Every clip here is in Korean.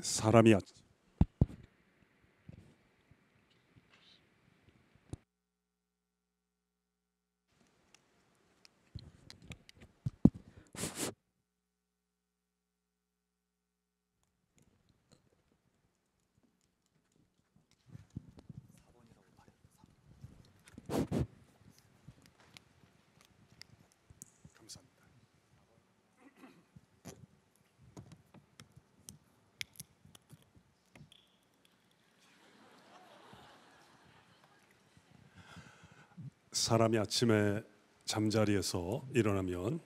사람이 감사합니다. 사람이 아침에 잠자리에서 일어나면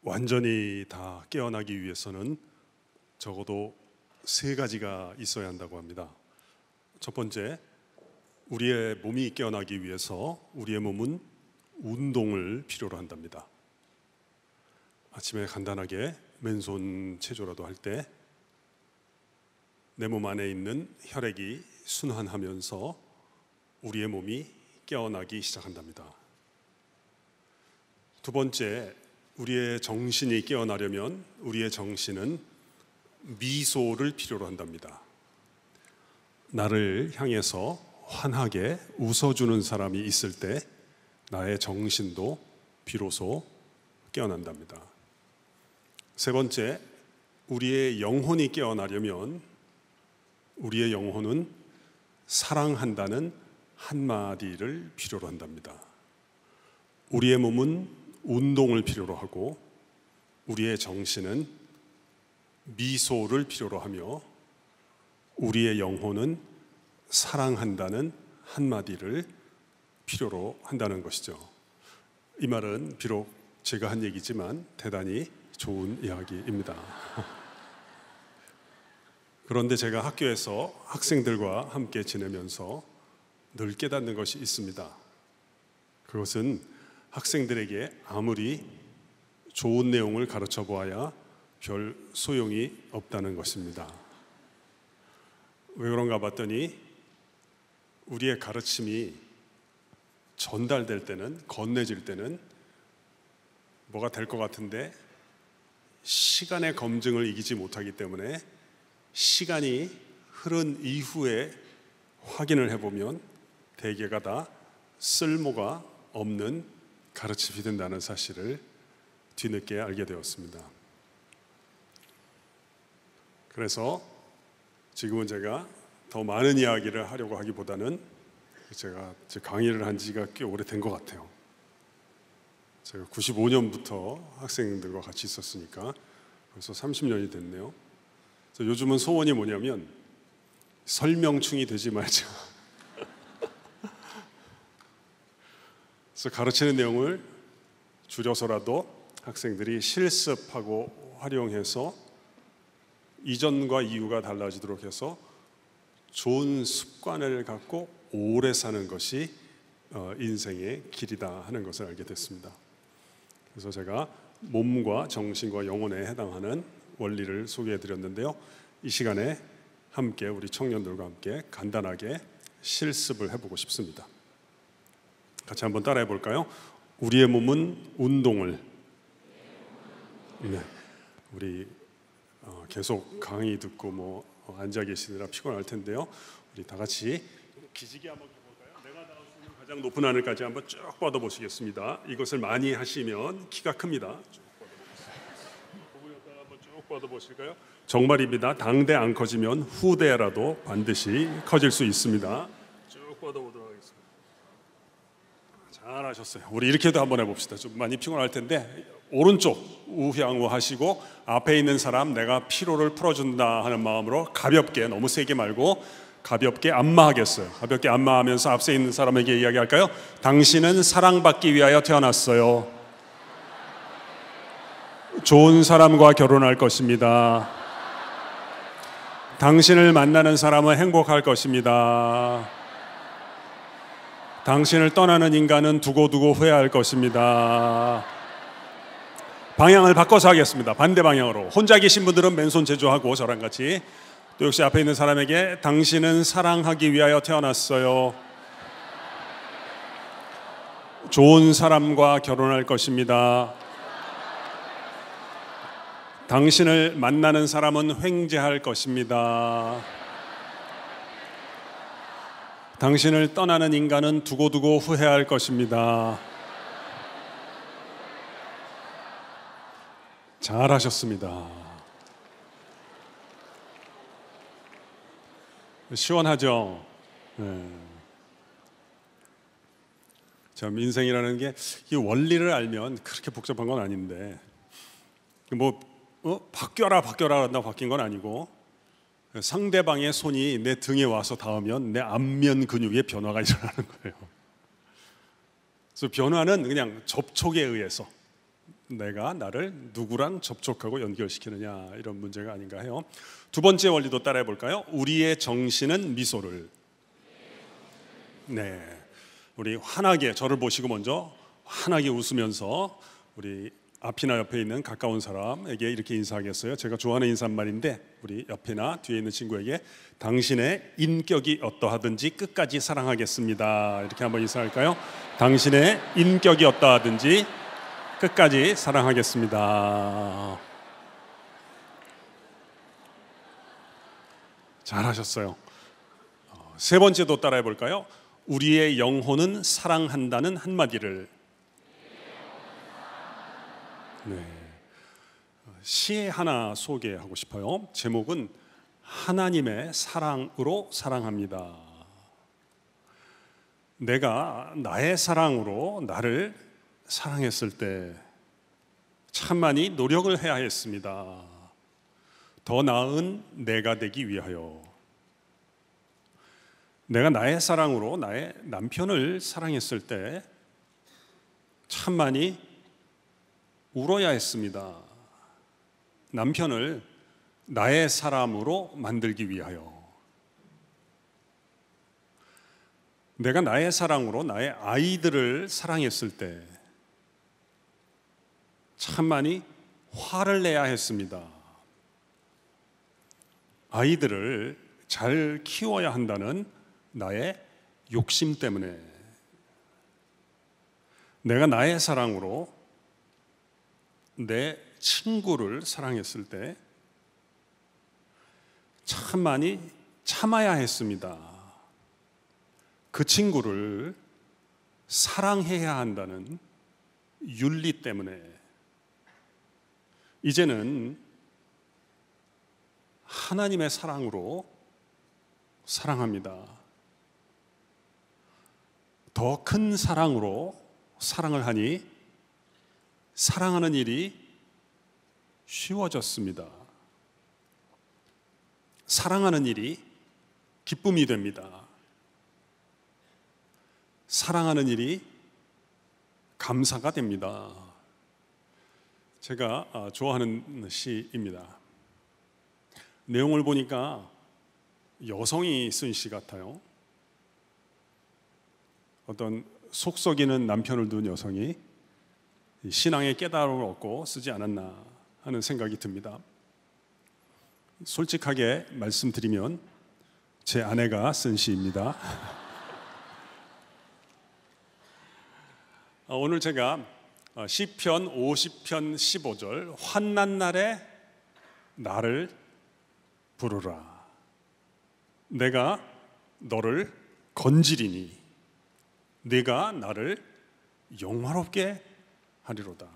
완전히 다 깨어나기 위해서는 적어도 세 가지가 있어야 한다고 합니다. 첫 번째, 우리의 몸이 깨어나기 위해서 우리의 몸은 운동을 필요로 한답니다. 아침에 간단하게 맨손 체조라도 할 때 내 몸 안에 있는 혈액이 순환하면서 우리의 몸이 깨어나기 시작한답니다. 두 번째, 우리의 정신이 깨어나려면 우리의 정신은 미소를 필요로 한답니다. 나를 향해서 환하게 웃어주는 사람이 있을 때 나의 정신도 비로소 깨어난답니다. 세 번째, 우리의 영혼이 깨어나려면 우리의 영혼은 사랑한다는 한마디를 필요로 한답니다. 우리의 몸은 운동을 필요로 하고 우리의 정신은 미소를 필요로 하며 우리의 영혼은 사랑한다는 한마디를 필요로 한다는 것이죠. 이 말은 비록 제가 한 얘기지만 대단히 좋은 이야기입니다. 그런데 제가 학교에서 학생들과 함께 지내면서 늘 깨닫는 것이 있습니다. 그것은 학생들에게 아무리 좋은 내용을 가르쳐 보아야 별 소용이 없다는 것입니다. 왜 그런가 봤더니 우리의 가르침이 전달될 때는, 건네질 때는 뭐가 될 것 같은데 시간의 검증을 이기지 못하기 때문에 시간이 흐른 이후에 확인을 해보면 대개가 다 쓸모가 없는 가르침이 된다는 사실을 뒤늦게 알게 되었습니다. 그래서 지금은 제가 더 많은 이야기를 하려고 하기보다는 제가 강의를 한 지가 꽤 오래된 것 같아요. 제가 95년부터 학생들과 같이 있었으니까 벌써 30년이 됐네요. 그래서 요즘은 소원이 뭐냐면 설명충이 되지 말자. 그래서 가르치는 내용을 줄여서라도 학생들이 실습하고 활용해서 이전과 이후가 달라지도록 해서 좋은 습관을 갖고 오래 사는 것이 인생의 길이다 하는 것을 알게 됐습니다. 그래서 제가 몸과 정신과 영혼에 해당하는 원리를 소개해 드렸는데요. 이 시간에 함께 우리 청년들과 함께 간단하게 실습을 해보고 싶습니다. 같이 한번 따라해 볼까요? 우리의 몸은 운동을. 네, 우리 계속 강의 듣고 뭐 앉아 계시느라 피곤할 텐데요. 우리 다 같이 기지개 한번 해볼까요? 내가 닿을 수 있는 가장 높은 하늘까지 한번 쭉 뻗어 보시겠습니다. 이것을 많이 하시면 키가 큽니다. 쭉 뻗어보겠습니다. 한번 쭉 뻗어 보실까요? 정말입니다. 당대 안 커지면 후대라도 반드시 커질 수 있습니다. 쭉 뻗어보도록 하겠습니다. 잘하셨어요. 우리 이렇게도 한번 해봅시다. 좀 많이 피곤할 텐데 오른쪽 우향우 하시고 앞에 있는 사람 내가 피로를 풀어준다 하는 마음으로 가볍게, 너무 세게 말고 가볍게 안마하겠어요. 가볍게 안마하면서 앞에 있는 사람에게 이야기할까요? 당신은 사랑받기 위하여 태어났어요. 좋은 사람과 결혼할 것입니다. 당신을 만나는 사람은 행복할 것입니다. 당신을 떠나는 인간은 두고두고 후회할 것입니다. 방향을 바꿔서 하겠습니다. 반대 방향으로. 혼자 계신 분들은 맨손 제조하고 저랑 같이 또 역시 앞에 있는 사람에게 당신은 사랑하기 위하여 태어났어요. 좋은 사람과 결혼할 것입니다. 당신을 만나는 사람은 횡재할 것입니다. 당신을 떠나는 인간은 두고두고 후회할 것입니다. 잘하셨습니다. 시원하죠? 네. 참 인생이라는 게 이 원리를 알면 그렇게 복잡한 건 아닌데 바뀌어라 한다고 바뀐 건 아니고 상대방의 손이 내 등에 와서 닿으면 내 안면 근육에 변화가 일어나는 거예요. 그래서 변화는 그냥 접촉에 의해서 내가 나를 누구랑 접촉하고 연결시키느냐 이런 문제가 아닌가 해요. 두 번째 원리도 따라해 볼까요? 우리의 정신은 미소를. 네, 우리 환하게 저를 보시고 먼저 환하게 웃으면서 우리 앞이나 옆에 있는 가까운 사람에게 이렇게 인사하겠어요. 제가 좋아하는 인사말인데 우리 옆이나 뒤에 있는 친구에게 당신의 인격이 어떠하든지 끝까지 사랑하겠습니다. 이렇게 한번 인사할까요? 당신의 인격이 어떠하든지 끝까지 사랑하겠습니다. 잘하셨어요. 세 번째도 따라해 볼까요? 우리의 영혼은 사랑한다는 한마디를. 네. 시 하나 소개하고 싶어요. 제목은 하나님의 사랑으로 사랑합니다. 내가 나의 사랑으로 나를 사랑했을 때 참 많이 노력을 해야 했습니다. 더 나은 내가 되기 위하여. 내가 나의 사랑으로 나의 남편을 사랑했을 때 참 많이 울어야 했습니다. 남편을 나의 사람으로 만들기 위하여. 내가 나의 사랑으로 나의 아이들을 사랑했을 때 참 많이 화를 내야 했습니다. 아이들을 잘 키워야 한다는 나의 욕심 때문에. 내가 나의 사랑으로 내 친구를 사랑했을 때 참 많이 참아야 했습니다. 그 친구를 사랑해야 한다는 윤리 때문에. 이제는 하나님의 사랑으로 사랑합니다. 더 큰 사랑으로 사랑을 하니 사랑하는 일이 쉬워졌습니다. 사랑하는 일이 기쁨이 됩니다. 사랑하는 일이 감사가 됩니다. 제가 좋아하는 시입니다. 내용을 보니까 여성이 쓴 시 같아요. 어떤 속 썩이는 남편을 둔 여성이 신앙의 깨달음을 얻고 쓰지 않았나 하는 생각이 듭니다. 솔직하게 말씀드리면 제 아내가 쓴 시입니다. 오늘 제가 시편 50편 15절 환난 날에 나를 부르라. 내가 너를 건지리니 네가 나를 영화롭게 하리로다.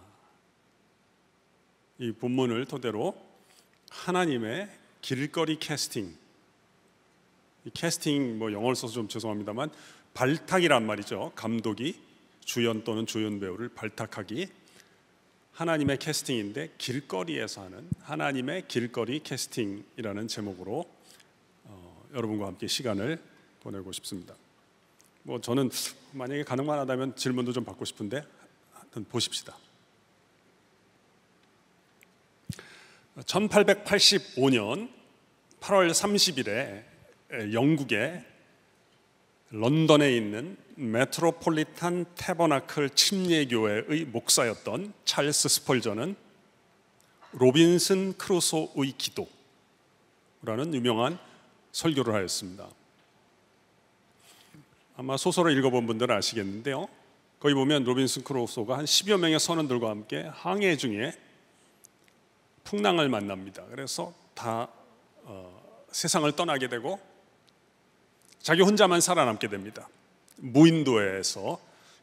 이 본문을 토대로 하나님의 길거리 캐스팅, 이 캐스팅 영어를 써서 좀 죄송합니다만 발탁이란 말이죠. 감독이 주연 또는 조연 배우를 발탁하기. 하나님의 캐스팅인데 길거리에서 하는 하나님의 길거리 캐스팅이라는 제목으로 여러분과 함께 시간을 보내고 싶습니다. 저는 만약에 가능만 하다면 질문도 좀 받고 싶은데 하여튼 보십시다. 1885년 8월 30일에 영국의 런던에 있는 메트로폴리탄 태버나클 침례교회의 목사였던 찰스 스펄전은 로빈슨 크루소의 기도라는 유명한 설교를 하였습니다. 아마 소설을 읽어본 분들은 아시겠는데요, 거기 보면 로빈슨 크루소가 한 10여 명의 선원들과 함께 항해 중에 풍랑을 만납니다. 그래서 다 세상을 떠나게 되고 자기 혼자만 살아남게 됩니다. 무인도에서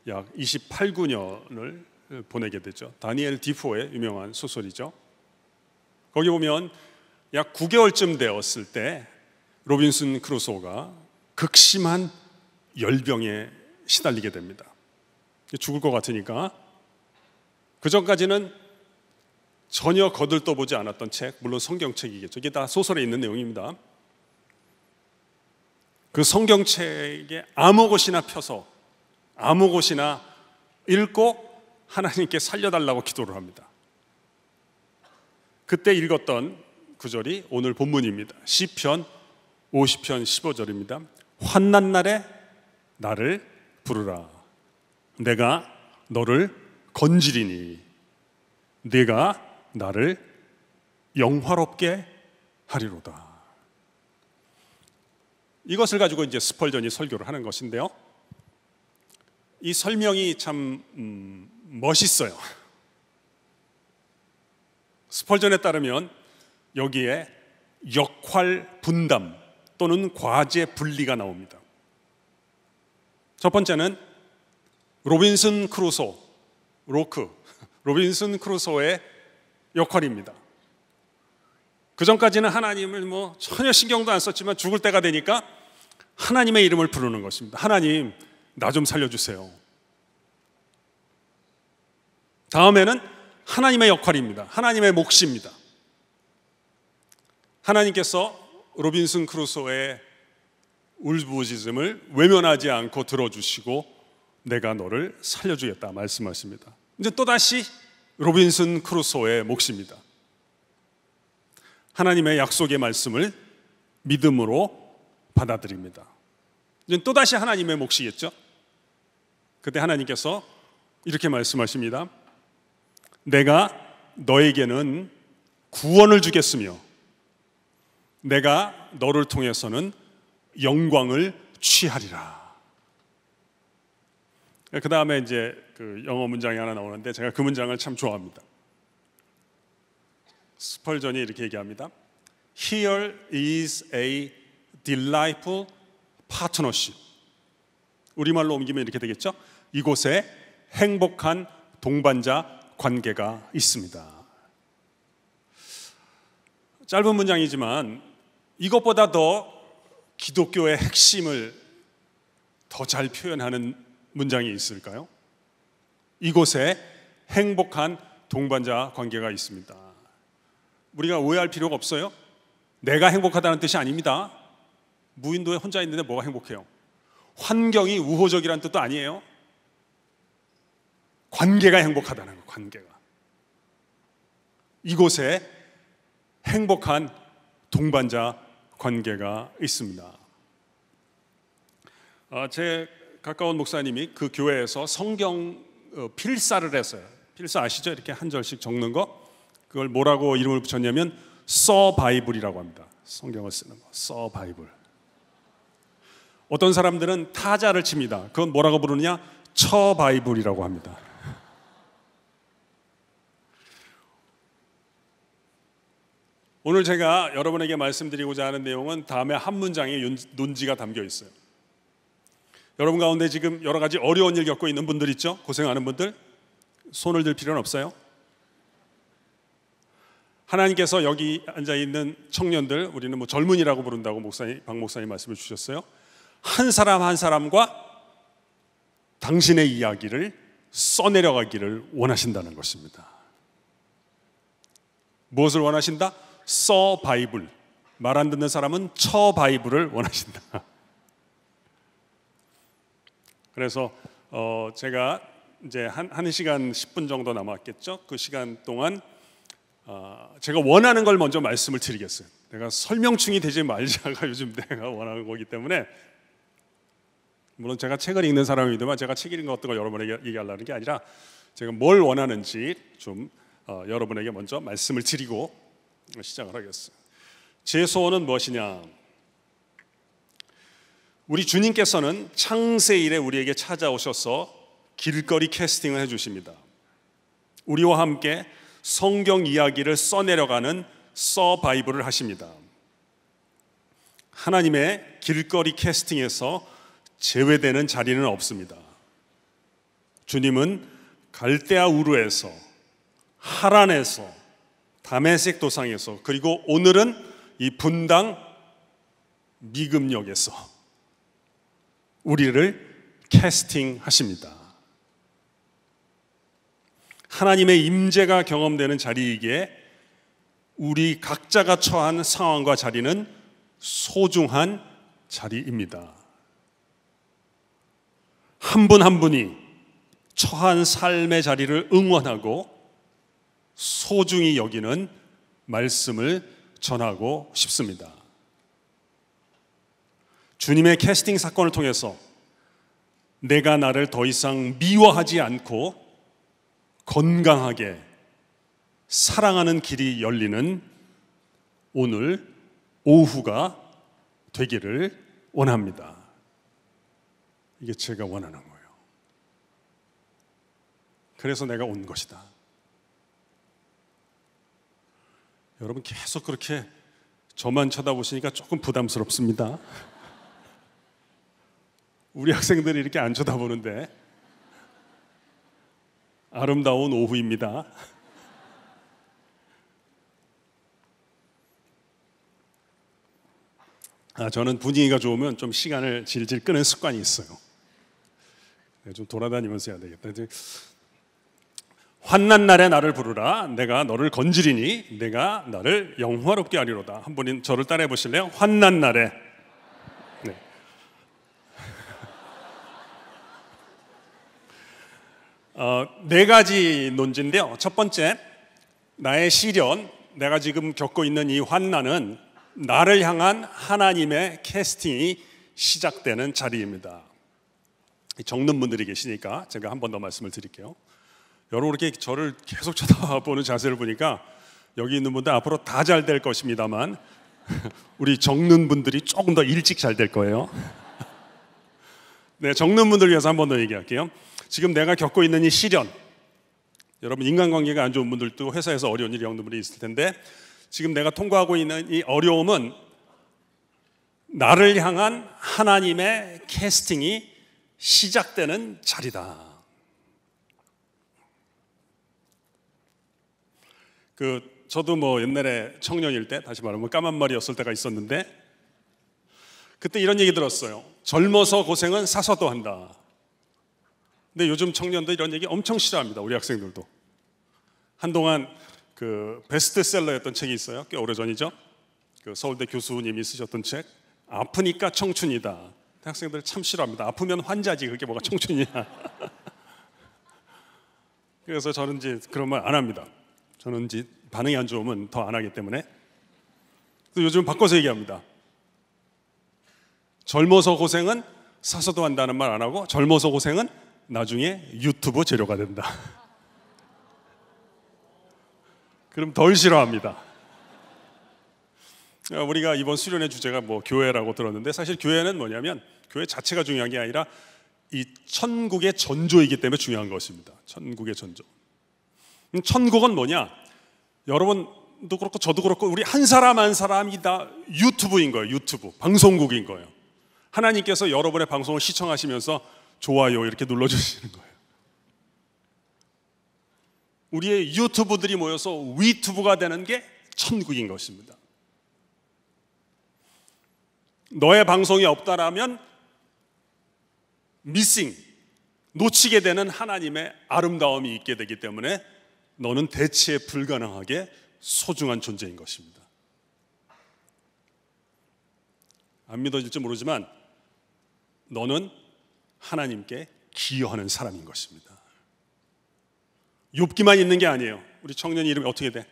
약 28~9년을 보내게 되죠. 다니엘 디포의 유명한 소설이죠. 거기 보면 약 9개월쯤 되었을 때 로빈슨 크루소가 극심한 열병에 시달리게 됩니다. 죽을 것 같으니까 그 전까지는 전혀 거들떠보지 않았던 책, 물론 성경책이겠죠. 이게 다 소설에 있는 내용입니다. 그 성경책에 아무 곳이나 펴서 아무 곳이나 읽고 하나님께 살려달라고 기도를 합니다. 그때 읽었던 구절이 오늘 본문입니다. 시편 50편 15절입니다. 환난 날에 나를 부르라. 내가 너를 건지리니 네가 나를 영화롭게 하리로다. 이것을 가지고 이제 스펄전이 설교를 하는 것인데요. 이 설명이 참 멋있어요. 스펄전에 따르면 여기에 역할 분담 또는 과제 분리가 나옵니다. 첫 번째는 로빈슨 크루소의 역할입니다. 그 전까지는 하나님을 전혀 신경도 안 썼지만 죽을 때가 되니까 하나님의 이름을 부르는 것입니다. 하나님, 나 좀 살려주세요. 다음에는 하나님의 역할입니다. 하나님의 몫입니다. 하나님께서 로빈슨 크루소의 울부짖음을 외면하지 않고 들어주시고 내가 너를 살려주겠다 말씀하십니다. 이제 또다시 로빈슨 크루소의 몫입니다. 하나님의 약속의 말씀을 믿음으로 받아들입니다. 이제 또다시 하나님의 몫이겠죠. 그때 하나님께서 이렇게 말씀하십니다. 내가 너에게는 구원을 주겠으며 내가 너를 통해서는 영광을 취하리라. 그 다음에 이제 그 영어 문장이 하나 나오는데 제가 그 문장을 참 좋아합니다. 스펄전이 이렇게 얘기합니다. Here is a delightful partnership. 우리말로 옮기면 이렇게 되겠죠. 이곳에 행복한 동반자 관계가 있습니다. 짧은 문장이지만 이것보다 더 기독교의 핵심을 더 잘 표현하는 문장이 있을까요? 이곳에 행복한 동반자 관계가 있습니다. 우리가 오해할 필요가 없어요. 내가 행복하다는 뜻이 아닙니다. 무인도에 혼자 있는데 뭐가 행복해요? 환경이 우호적이라는 뜻도 아니에요. 관계가 행복하다는 거예요. 관계가. 이곳에 행복한 동반자 관계가 있습니다. 제 가까운 목사님이 그 교회에서 성경 필사를 했어요. 필사 아시죠? 이렇게 한 절씩 적는 거. 그걸 뭐라고 이름을 붙였냐면 서바이블이라고 합니다. 성경을 쓰는 거. 서바이블. 어떤 사람들은 타자를 칩니다. 그건 뭐라고 부르느냐? 처바이블이라고 합니다. 오늘 제가 여러분에게 말씀드리고자 하는 내용은 다음에 한 문장에 논지가 담겨 있어요. 여러분 가운데 지금 여러 가지 어려운 일 겪고 있는 분들 있죠? 고생하는 분들 손을 들 필요는 없어요. 하나님께서 여기 앉아있는 청년들, 우리는 젊은이라고 부른다고 박 목사님 말씀을 주셨어요. 한 사람 한 사람과 당신의 이야기를 써내려가기를 원하신다는 것입니다. 무엇을 원하신다? 서바이블. 말 안 듣는 사람은 처바이블을 원하신다. 그래서 제가 이제 한 1시간 10분 정도 남았겠죠. 그 시간 동안 제가 원하는 걸 먼저 말씀을 드리겠어요. 내가 설명충이 되지 말자가 요즘 내가 원하는 거기 때문에, 물론 제가 책을 읽는 사람이지만 제가 책 읽은 것들을 여러분에게 얘기하려는 게 아니라 제가 뭘 원하는지 좀 여러분에게 먼저 말씀을 드리고 시작을 하겠어요. 제 소원은 무엇이냐? 우리 주님께서는 창세일에 우리에게 찾아오셔서 길거리 캐스팅을 해주십니다. 우리와 함께 성경 이야기를 써내려가는 서바이벌을 하십니다. 하나님의 길거리 캐스팅에서 제외되는 자리는 없습니다. 주님은 갈대아 우르에서, 하란에서, 다메섹 도상에서, 그리고 오늘은 이 분당 미금역에서 우리를 캐스팅하십니다. 하나님의 임재가 경험되는 자리이기에 우리 각자가 처한 상황과 자리는 소중한 자리입니다. 한 분 한 분이 처한 삶의 자리를 응원하고 소중히 여기는 말씀을 전하고 싶습니다. 주님의 캐스팅 사건을 통해서 내가 나를 더 이상 미워하지 않고 건강하게 사랑하는 길이 열리는 오늘 오후가 되기를 원합니다. 이게 제가 원하는 거예요. 그래서 내가 온 것이다. 여러분 계속 그렇게 저만 쳐다보시니까 조금 부담스럽습니다. 우리 학생들이 이렇게 안 쳐다보는데 아름다운 오후입니다. 저는 분위기가 좋으면 좀 시간을 질질 끄는 습관이 있어요. 좀 돌아다니면서 해야 되겠다. 환난 날에 나를 부르라. 내가 너를 건지리니 내가 나를 영화롭게 하리로다. 한 분이 저를 따라해 보실래요? 환난 날에. 네. 네 가지 논지인데요. 첫 번째, 나의 시련, 내가 지금 겪고 있는 이 환난은 나를 향한 하나님의 캐스팅이 시작되는 자리입니다. 적는 분들이 계시니까 제가 한 번 더 말씀을 드릴게요. 여러분 이렇게 저를 계속 쳐다보는 자세를 보니까 여기 있는 분들 앞으로 다 잘 될 것입니다만 우리 적는 분들이 조금 더 일찍 잘 될 거예요. 네, 적는 분들 위해서 한 번 더 얘기할게요. 지금 내가 겪고 있는 이 시련, 여러분 인간관계가 안 좋은 분들도 회사에서 어려운 일이 겪는 분들이 있을 텐데 지금 내가 통과하고 있는 이 어려움은 나를 향한 하나님의 캐스팅이 시작되는 자리다. 저도 뭐 옛날에 청년일 때, 다시 말하면 까만 머리였을 때가 있었는데 그때 이런 얘기 들었어요. 젊어서 고생은 사서도 한다. 근데 요즘 청년들 이런 얘기 엄청 싫어합니다. 우리 학생들도. 한동안 베스트셀러였던 책이 있어요. 꽤 오래전이죠. 서울대 교수님이 쓰셨던 책, 아프니까 청춘이다. 학생들 참 싫어합니다. 아프면 환자지 그게 뭐가 청춘이냐. 그래서 저는 이제 그런 말 안 합니다. 저는 이제 반응이 안 좋으면 더 안 하기 때문에. 요즘 바꿔서 얘기합니다. 젊어서 고생은 사서도 한다는 말 안 하고 젊어서 고생은 나중에 유튜브 재료가 된다. 그럼 덜 싫어합니다. 우리가 이번 수련회 주제가 뭐 교회라고 들었는데 사실 교회는 뭐냐면 교회 자체가 중요한 게 아니라 이 천국의 전조이기 때문에 중요한 것입니다. 천국의 전조. 천국은 뭐냐? 여러분도 그렇고 저도 그렇고 우리 한 사람 한 사람이 다 유튜브인 거예요. 유튜브 방송국인 거예요. 하나님께서 여러분의 방송을 시청하시면서 좋아요 이렇게 눌러주시는 거예요. 우리의 유튜브들이 모여서 위튜브가 되는 게 천국인 것입니다. 너의 방송이 없다라면 미싱, 놓치게 되는 하나님의 아름다움이 있게 되기 때문에 너는 대체 불가능하게 소중한 존재인 것입니다. 안 믿어질지 모르지만 너는 하나님께 기여하는 사람인 것입니다. 욥기만 있는 게 아니에요. 우리 청년 이름이 어떻게 돼?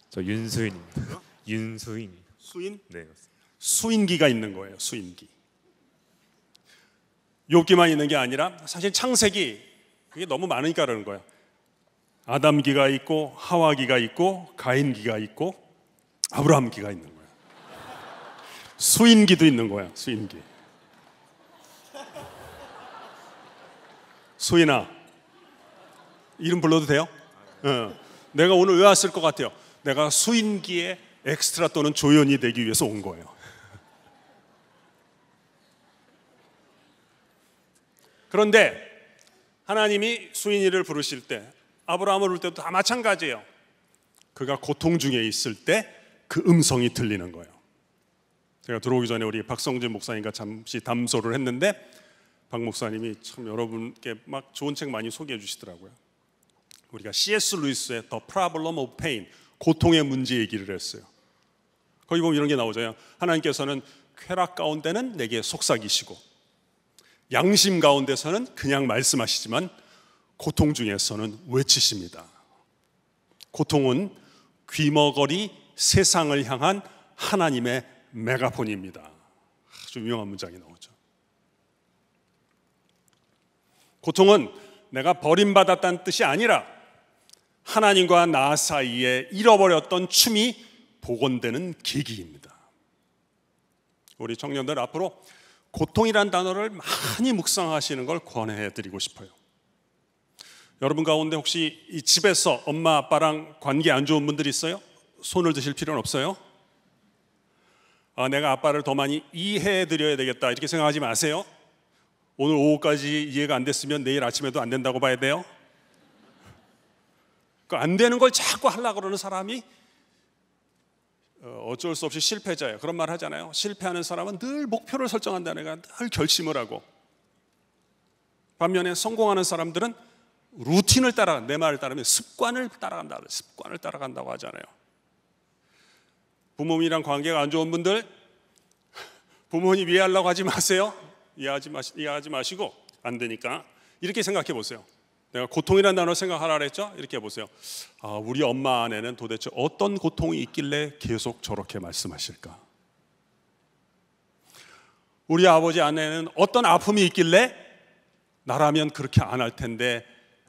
저 윤수인입니다. 윤수인. 수인? 네, 맞습니다. 수인기가 있는 거예요. 수인기. 욥기만 있는 게 아니라 사실 창세기 그게 너무 많으니까 그러는 거예요. 아담기가 있고 하와기가 있고 가인기가 있고 아브라함기가 있는 거예요. 수인기도 있는 거야. 수인기. 수인아 이름 불러도 돼요? 내가 오늘 왜 왔을 것 같아요? 내가 수인기의 엑스트라 또는 조연이 되기 위해서 온 거예요. 그런데 하나님이 수인이를 부르실 때, 아브라함을 부를 때도 다 마찬가지예요. 그가 고통 중에 있을 때 그 음성이 들리는 거예요. 제가 들어오기 전에 우리 박성진 목사님과 잠시 담소를 했는데 박 목사님이 참 여러분께 막 좋은 책 많이 소개해 주시더라고요. 우리가 C.S. 루이스의 The Problem of Pain, 고통의 문제 얘기를 했어요. 거기 보면 이런 게 나오잖아요. 하나님께서는 쾌락 가운데는 내게 속삭이시고 양심 가운데서는 그냥 말씀하시지만 고통 중에서는 외치십니다. 고통은 귀머거리 세상을 향한 하나님의 메가폰입니다. 아주 유명한 문장이 나오죠. 고통은 내가 버림받았다는 뜻이 아니라 하나님과 나 사이에 잃어버렸던 춤이 복원되는 계기입니다. 우리 청년들 앞으로 고통이란 단어를 많이 묵상하시는 걸 권해드리고 싶어요. 여러분 가운데 혹시 이 집에서 엄마 아빠랑 관계 안 좋은 분들 있어요? 손을 드실 필요는 없어요. 내가 아빠를 더 많이 이해해드려야 되겠다 이렇게 생각하지 마세요. 오늘 오후까지 이해가 안 됐으면 내일 아침에도 안 된다고 봐야 돼요. 안 되는 걸 자꾸 하려고 그러는 사람이 어쩔 수 없이 실패자예요. 그런 말 하잖아요. 실패하는 사람은 늘 목표를 설정한다는 거야. 늘 결심을 하고. 반면에 성공하는 사람들은 루틴을 따라, 내 말을 따르면 습관을 따라간다. 습관을 따라간다고 하잖아요. 부모님이랑 관계가 안 좋은 분들, 부모님 이해하려고 하지 마세요. 이해하지 마시고, 안 되니까 이렇게 생각해 보세요. 내가 고통이라는 단어를 생각하라 그랬죠? 이렇게 해보세요. 우리 엄마 안에는 도대체 어떤 고통이 있길래 계속 저렇게 말씀하실까? 우리 아버지 안에는 어떤 아픔이 있길래 나라면 그렇게 안 할 텐데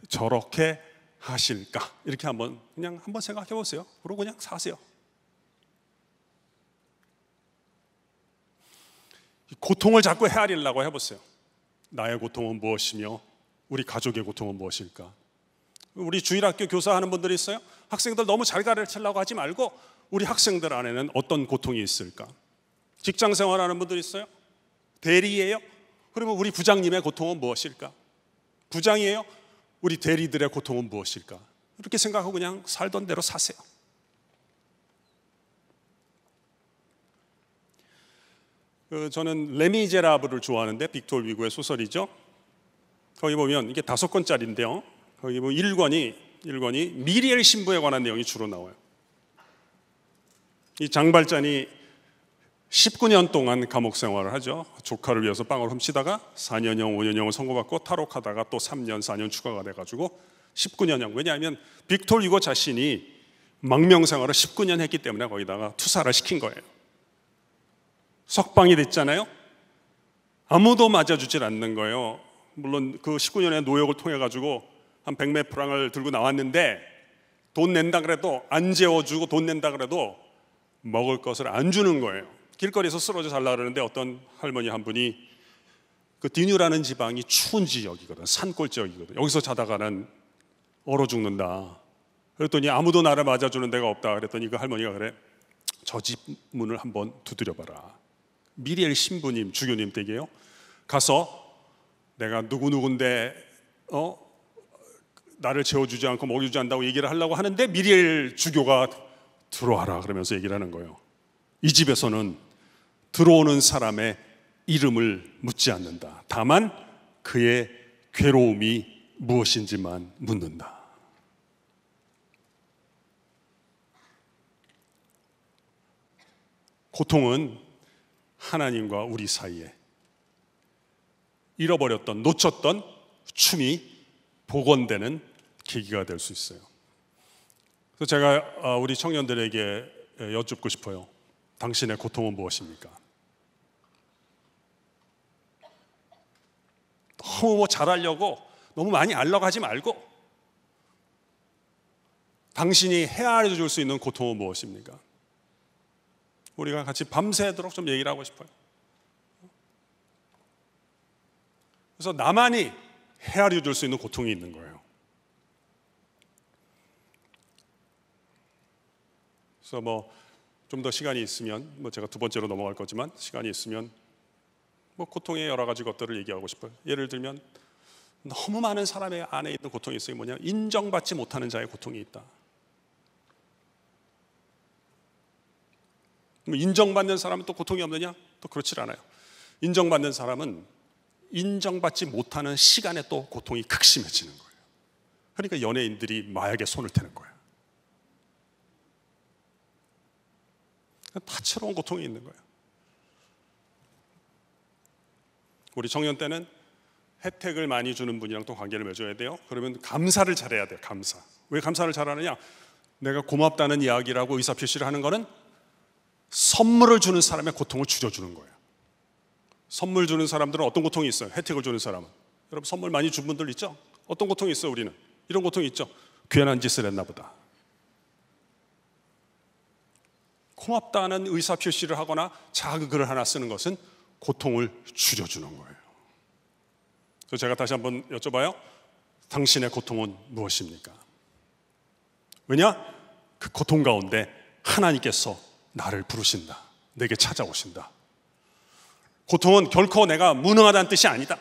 저렇게 하실까? 이렇게 그냥 한번 생각해 보세요. 그리고 그냥 사세요. 고통을 자꾸 헤아리려고 해보세요. 나의 고통은 무엇이며 우리 가족의 고통은 무엇일까? 우리 주일학교 교사하는 분들이 있어요. 학생들 너무 잘 가르치려고 하지 말고 우리 학생들 안에는 어떤 고통이 있을까? 직장 생활하는 분들이 있어요. 대리예요? 그러면 우리 부장님의 고통은 무엇일까? 부장이에요? 우리 대리들의 고통은 무엇일까? 이렇게 생각하고 그냥 살던 대로 사세요. 저는 레미제라블을 좋아하는데 빅토르 위고의 소설이죠. 거기 보면 이게 5권짜리인데요. 거기 보면 1권이 미리엘 신부에 관한 내용이 주로 나와요. 이 장발잔이 19년 동안 감옥 생활을 하죠. 조카를 위해서 빵을 훔치다가 4년형, 5년형을 선고받고 탈옥하다가 또 3년, 4년 추가가 돼가지고 19년형. 왜냐하면 빅토르 위고 자신이 망명 생활을 19년 했기 때문에 거기다가 투사를 시킨 거예요. 석방이 됐잖아요. 아무도 맞아주질 않는 거예요. 물론 그 19년의 노역을 통해 가지고 한 100몇 프랑을 들고 나왔는데 돈 낸다 그래도 안 재워주고 돈 낸다 그래도 먹을 것을 안 주는 거예요. 길거리에서 쓰러져 살라 그러는데 어떤 할머니 한 분이 그 디뉴라는 지방이 추운 지역이거든. 산골 지역이거든. 여기서 자다가는 얼어 죽는다. 그랬더니 아무도 나를 맞아주는 데가 없다. 그랬더니 그 할머니가 그래. 저 집 문을 한번 두드려봐라. 미리엘 신부님, 주교님 댁이에요. 가서 내가 누구누군데 나를 재워주지 않고 먹여주지 않는다고 얘기를 하려고 하는데 미리엘 주교가 들어와라 그러면서 얘기를 하는 거예요. 이 집에서는 들어오는 사람의 이름을 묻지 않는다. 다만 그의 괴로움이 무엇인지만 묻는다. 고통은 하나님과 우리 사이에 잃어버렸던, 놓쳤던 춤이 복원되는 계기가 될 수 있어요. 그래서 제가 우리 청년들에게 여쭙고 싶어요. 당신의 고통은 무엇입니까? 너무 잘하려고 너무 많이 알려고 하지 말고 당신이 헤아려 줄 수 있는 고통은 무엇입니까? 우리가 같이 밤새도록 좀 얘기를 하고 싶어요. 그래서 나만이 헤아려 줄 수 있는 고통이 있는 거예요. 그래서 뭐 좀 더 시간이 있으면 뭐 제가 두 번째로 넘어갈 거지만 시간이 있으면 뭐 고통의 여러 가지 것들을 얘기하고 싶어요. 예를 들면 너무 많은 사람의 안에 있는 고통이 있어요. 뭐냐? 인정받지 못하는 자의 고통이 있다. 인정받는 사람은 또 고통이 없느냐? 또 그렇지 않아요. 인정받는 사람은 인정받지 못하는 시간에 또 고통이 극심해지는 거예요. 그러니까 연예인들이 마약에 손을 대는 거예요. 다채로운 고통이 있는 거예요. 우리 청년 때는 혜택을 많이 주는 분이랑 또 관계를 맺어야 돼요. 그러면 감사를 잘해야 돼요. 감사. 왜 감사를 잘하느냐? 내가 고맙다는 이야기라고 의사표시를 하는 거는 선물을 주는 사람의 고통을 줄여주는 거예요. 선물 주는 사람들은 어떤 고통이 있어요? 혜택을 주는 사람은. 여러분 선물 많이 준 분들 있죠? 어떤 고통이 있어요? 우리는 이런 고통이 있죠. 괜한 짓을 했나 보다. 고맙다는 의사표시를 하거나 작은 글을 하나 쓰는 것은 고통을 줄여주는 거예요. 그래서 제가 다시 한번 여쭤봐요. 당신의 고통은 무엇입니까? 왜냐? 그 고통 가운데 하나님께서 나를 부르신다. 내게 찾아오신다. 고통은 결코 내가 무능하다는 뜻이 아니다.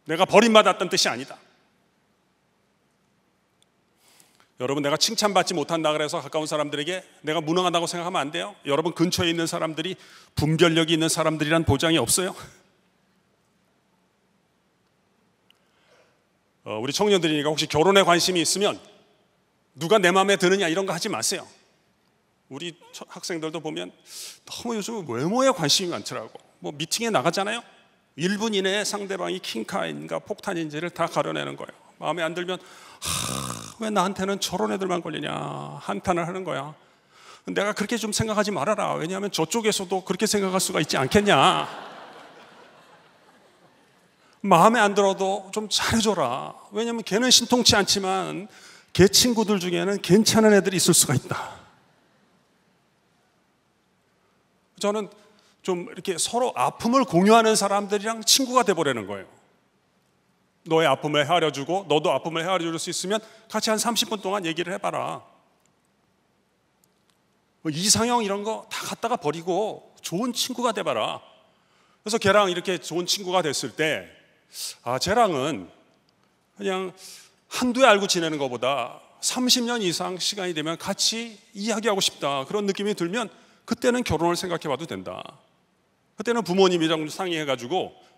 내가 버림받았다는 뜻이 아니다. 여러분 내가 칭찬받지 못한다 그래서 가까운 사람들에게 내가 무능하다고 생각하면 안 돼요. 여러분 근처에 있는 사람들이 분별력이 있는 사람들이란 보장이 없어요. 우리 청년들이니까 혹시 결혼에 관심이 있으면 누가 내 마음에 드느냐 이런 거 하지 마세요. 우리 학생들도 보면 너무 요즘 외모에 관심이 많더라고. 뭐 미팅에 나가잖아요. 1분 이내에 상대방이 킹카인가 폭탄인지를 다 가려내는 거예요. 마음에 안 들면 왜 나한테는 저런 애들만 걸리냐 한탄을 하는 거야. 내가 그렇게 좀 생각하지 말아라. 왜냐하면 저쪽에서도 그렇게 생각할 수가 있지 않겠냐. 마음에 안 들어도 좀 잘해줘라. 왜냐하면 걔는 신통치 않지만 걔 친구들 중에는 괜찮은 애들이 있을 수가 있다. 저는 좀 이렇게 서로 아픔을 공유하는 사람들이랑 친구가 돼버리는 거예요. 너의 아픔을 헤아려주고 너도 아픔을 헤아려줄 수 있으면 같이 한 30분 동안 얘기를 해봐라. 뭐 이상형 이런 거 다 갖다가 버리고 좋은 친구가 돼봐라. 그래서 걔랑 이렇게 좋은 친구가 됐을 때 쟤랑은 그냥 한두 해 알고 지내는 것보다 30년 이상 시간이 되면 같이 이야기하고 싶다. 그런 느낌이 들면 그때는 결혼을 생각해 봐도 된다. 그때는 부모님이랑 상의해가지고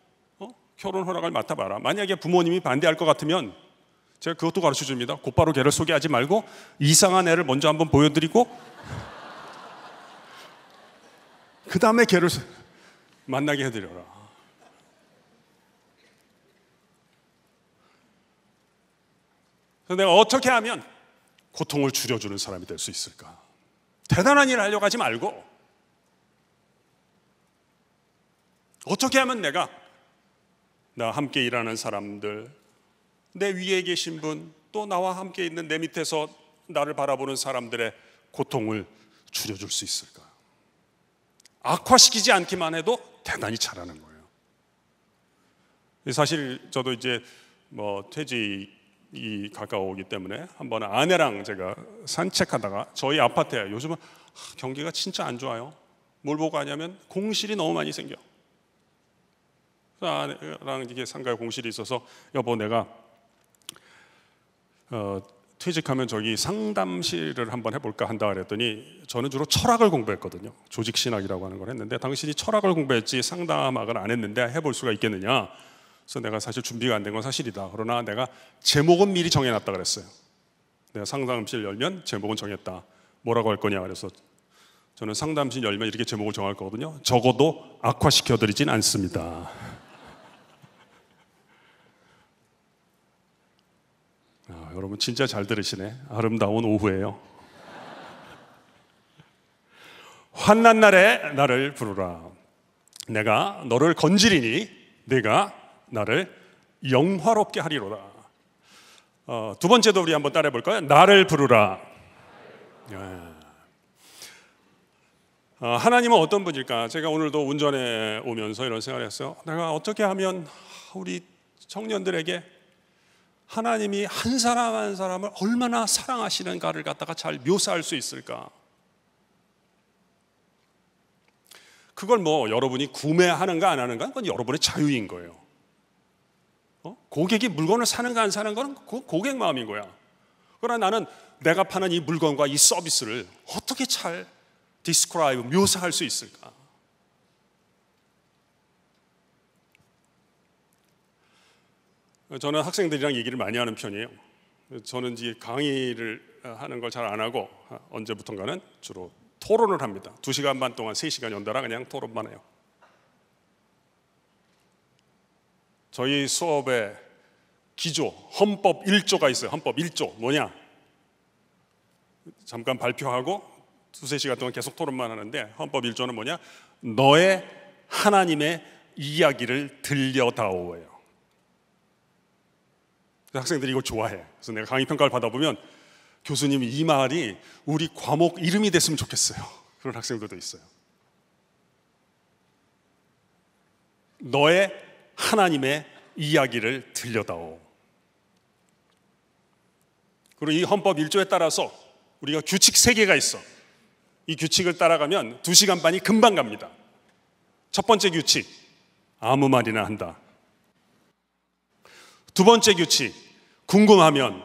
결혼 허락을 맡아봐라. 만약에 부모님이 반대할 것 같으면 제가 그것도 가르쳐 줍니다. 곧바로 걔를 소개하지 말고 이상한 애를 먼저 한번 보여드리고 그 다음에 걔를 만나게 해드려라. 그래서 내가 어떻게 하면 고통을 줄여주는 사람이 될 수 있을까? 대단한 일을 하려고 하지 말고 어떻게 하면 내가 나 함께 일하는 사람들, 내 위에 계신 분, 또 나와 함께 있는 내 밑에서 나를 바라보는 사람들의 고통을 줄여줄 수 있을까? 악화시키지 않기만 해도 대단히 잘하는 거예요. 사실 저도 이제 뭐 퇴직이 가까워오기 때문에 한번 아내랑 제가 산책하다가 저희 아파트에 요즘은 경기가 진짜 안 좋아요. 뭘 보고 하냐면 공실이 너무 많이 생겨. 아내랑 이게 상가에 공실이 있어서 여보 내가 퇴직하면 저기 상담실을 한번 해볼까 한다 그랬더니 저는 주로 철학을 공부했거든요. 조직신학이라고 하는 걸 했는데 당신이 철학을 공부했지 상담학을 안 했는데 해볼 수가 있겠느냐. 그래서 내가 사실 준비가 안 된 건 사실이다. 그러나 내가 제목은 미리 정해놨다 그랬어요. 내가 상담실 열면 제목은 정했다. 뭐라고 할 거냐 그래서 저는 상담실 열면 이렇게 제목을 정할 거거든요. 적어도 악화시켜드리진 않습니다. 여러분 진짜 잘 들으시네. 아름다운 오후예요. 환난 날에 나를 부르라. 내가 너를 건지리니 내가 나를 영화롭게 하리로다. 두 번째도 우리 한번 따라해 볼까요? 나를 부르라. 하나님은 어떤 분일까? 제가 오늘도 운전해 오면서 이런 생각을 했어요. 내가 어떻게 하면 우리 청년들에게 하나님이 한 사람 한 사람을 얼마나 사랑하시는가를 갖다가 잘 묘사할 수 있을까? 그걸 뭐 여러분이 구매하는가 안 하는가 그건 여러분의 자유인 거예요. 고객이 물건을 사는가 안 사는 건 그건 고객 마음인 거야. 그러나 나는 내가 파는 이 물건과 이 서비스를 어떻게 잘 describe, 묘사할 수 있을까? 저는 학생들이랑 얘기를 많이 하는 편이에요. 저는 이제 강의를 하는 걸 잘 안 하고 언제부턴가는 주로 토론을 합니다. 2시간 반 동안 3시간 연달아 그냥 토론만 해요. 저희 수업에 기조, 헌법 1조가 있어요. 헌법 1조 뭐냐? 잠깐 발표하고 2-3시간 동안 계속 토론만 하는데 헌법 1조는 뭐냐? 너의 하나님의 이야기를 들려다오예요. 학생들이 이걸 좋아해. 그래서 내가 강의 평가를 받아보면 교수님이 이 말이 우리 과목 이름이 됐으면 좋겠어요. 그런 학생들도 있어요. 너의 하나님의 이야기를 들려다오. 그리고 이 헌법 1조에 따라서 우리가 규칙 3개가 있어. 이 규칙을 따라가면 2시간 반이 금방 갑니다. 첫 번째 규칙, 아무 말이나 한다. 두 번째 규칙, 궁금하면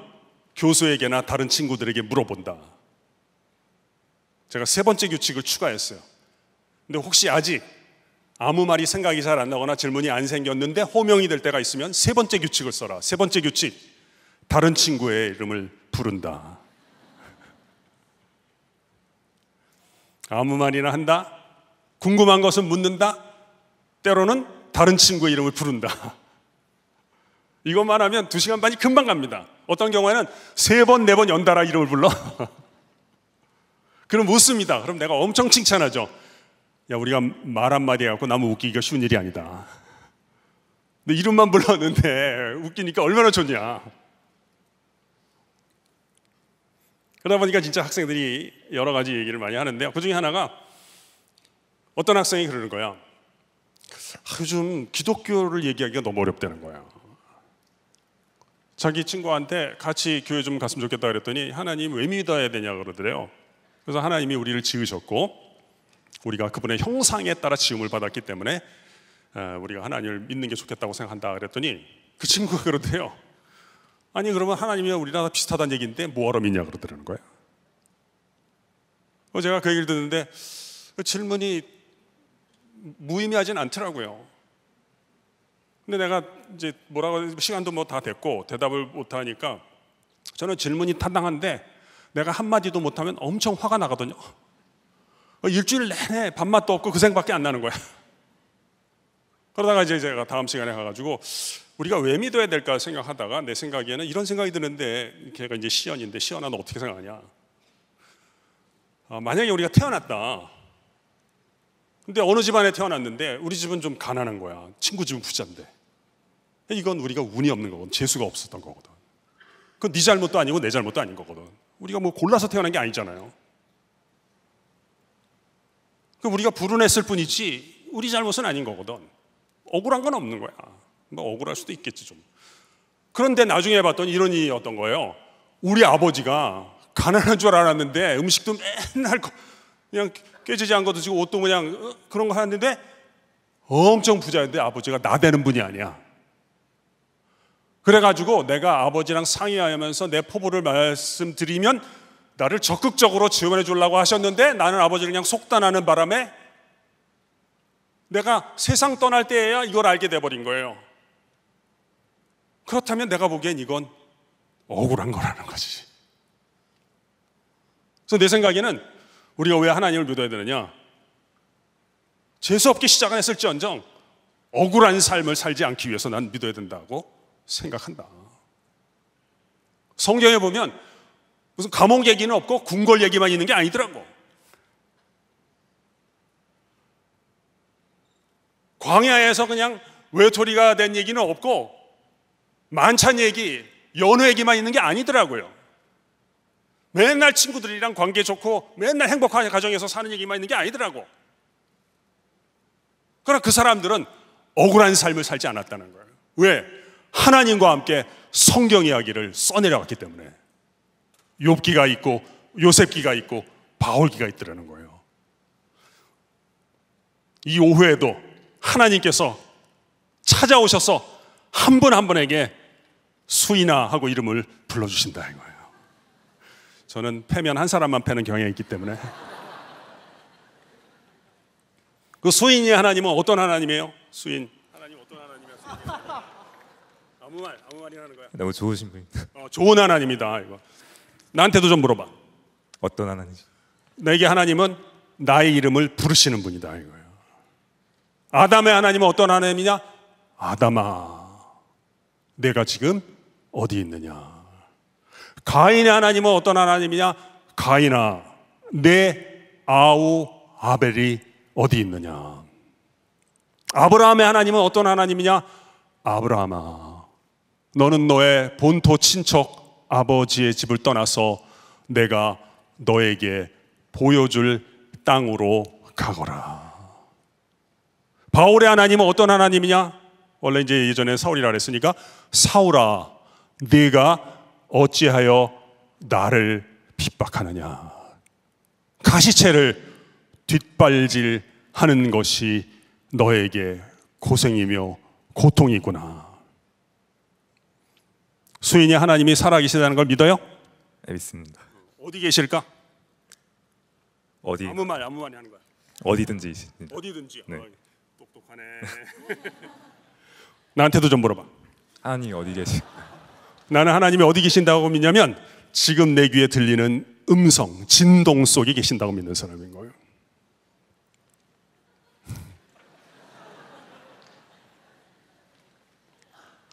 교수에게나 다른 친구들에게 물어본다. 제가 세 번째 규칙을 추가했어요. 근데 혹시 아직 아무 말이 생각이 잘 안 나거나 질문이 안 생겼는데 호명이 될 때가 있으면 세 번째 규칙을 써라. 세 번째 규칙, 다른 친구의 이름을 부른다. 아무 말이나 한다, 궁금한 것은 묻는다, 때로는 다른 친구의 이름을 부른다. 이것만 하면 2시간 반이 금방 갑니다. 어떤 경우에는 3번, 4번 연달아 이름을 불러. 그럼 웃습니다. 그럼 내가 엄청 칭찬하죠. 야, 우리가 말 한마디 해갖고 나무 웃기기가 쉬운 일이 아니다. 근데 이름만 불렀는데 웃기니까 얼마나 좋냐. 그러다 보니까 진짜 학생들이 여러 가지 얘기를 많이 하는데요. 그 중에 하나가 어떤 학생이 그러는 거야. 요즘 기독교를 얘기하기가 너무 어렵다는 거야. 자기 친구한테 같이 교회 좀 갔으면 좋겠다 그랬더니 하나님 왜 믿어야 되냐 그러더래요. 그래서 하나님이 우리를 지으셨고 우리가 그분의 형상에 따라 지음을 받았기 때문에 우리가 하나님을 믿는 게 좋겠다고 생각한다 그랬더니 그 친구가 그러대요. 아니 그러면 하나님이랑 우리랑 다 비슷하다는 얘기인데 뭐하러 믿냐 그러더라는 거야. 제가 그 얘기를 듣는데 그 질문이 무의미하진 않더라고요. 근데 내가 이제 뭐라고 시간도 뭐 다 됐고 대답을 못 하니까 저는 질문이 타당한데 내가 한마디도 못하면 엄청 화가 나거든요. 일주일 내내 밥맛도 없고 그 생각밖에 안 나는 거야. 그러다가 이제 제가 다음 시간에 가가지고 우리가 왜 믿어야 될까 생각하다가 내 생각에는 이런 생각이 드는데 걔가 이제 시연인데 시연아 너 어떻게 생각하냐. 만약에 우리가 태어났다. 근데 어느 집안에 태어났는데 우리 집은 좀 가난한 거야. 친구 집은 부자인데. 이건 우리가 운이 없는 거거든. 재수가 없었던 거거든. 그건 네 잘못도 아니고 내 잘못도 아닌 거거든. 우리가 뭐 골라서 태어난 게 아니잖아요. 우리가 불운했을 뿐이지 우리 잘못은 아닌 거거든. 억울한 건 없는 거야. 뭐 억울할 수도 있겠지 좀. 그런데 나중에 봤더니 이런 일이 어떤 거예요. 우리 아버지가 가난한 줄 알았는데 음식도 맨날 그냥 깨지지 않은 거 드시고 옷도 그냥 그런 거 하는데 엄청 부자인데 아버지가 나대는 분이 아니야. 그래가지고 내가 아버지랑 상의하면서 내 포부를 말씀드리면 나를 적극적으로 지원해 주려고 하셨는데 나는 아버지를 그냥 속단하는 바람에 내가 세상 떠날 때에야 이걸 알게 돼버린 거예요. 그렇다면 내가 보기엔 이건 억울한 거라는 거지. 그래서 내 생각에는 우리가 왜 하나님을 믿어야 되느냐? 재수없게 시작은 했을지언정 억울한 삶을 살지 않기 위해서 난 믿어야 된다고 생각한다. 성경에 보면 무슨 감옥 얘기는 없고 궁궐 얘기만 있는 게 아니더라고. 광야에서 그냥 외톨이가 된 얘기는 없고 만찬 얘기, 연애 얘기만 있는 게 아니더라고요. 맨날 친구들이랑 관계 좋고 맨날 행복한 가정에서 사는 얘기만 있는 게 아니더라고. 그러나 그 사람들은 억울한 삶을 살지 않았다는 거예요. 왜? 하나님과 함께 성경 이야기를 써내려왔기 때문에 욥기가 있고 요셉기가 있고 바울기가 있더라는 거예요. 이 오후에도 하나님께서 찾아오셔서 한 분 한 분에게 수이나 하고 이름을 불러주신다 이거예요. 저는 패면 한 사람만 패는 경향이 있기 때문에. 그 수인이 하나님은 어떤 하나님이에요? 수인 하나님 어떤 하나님이야? 아무 말이나 하는 거야. 너무 좋으신 분입니다. 좋은 하나님이다 이거. 나한테도 좀 물어봐. 어떤 하나님이죠? 내게 하나님은 나의 이름을 부르시는 분이다 이거예요. 아담의 하나님은 어떤 하나님이냐? 아담아, 내가 지금 어디 있느냐? 가인의 하나님은 어떤 하나님이냐? 가인아, 내 아우 아벨이 어디 있느냐? 아브라함의 하나님은 어떤 하나님이냐? 아브라함아, 너는 너의 본토 친척 아버지의 집을 떠나서 내가 너에게 보여줄 땅으로 가거라. 바울의 하나님은 어떤 하나님이냐? 원래 이제 예전에 사울이라 그랬으니까 사울아, 네가 어찌하여 나를 핍박하느냐? 가시채를 뒷발질하는 것이 너에게 고생이며 고통이구나. 수인이 하나님이 살아계시다는 걸 믿어요? 네, 믿습니다. 어디 계실까? 어디? 아무 말이 하는 거야. 어디든지. 어디든지요. 네. 똑똑하네. 나한테도 좀 물어봐. 하나님이 어디 계시? 나는 하나님이 어디 계신다고 믿냐면 지금 내 귀에 들리는 음성, 진동 속에 계신다고 믿는 사람인 거예요.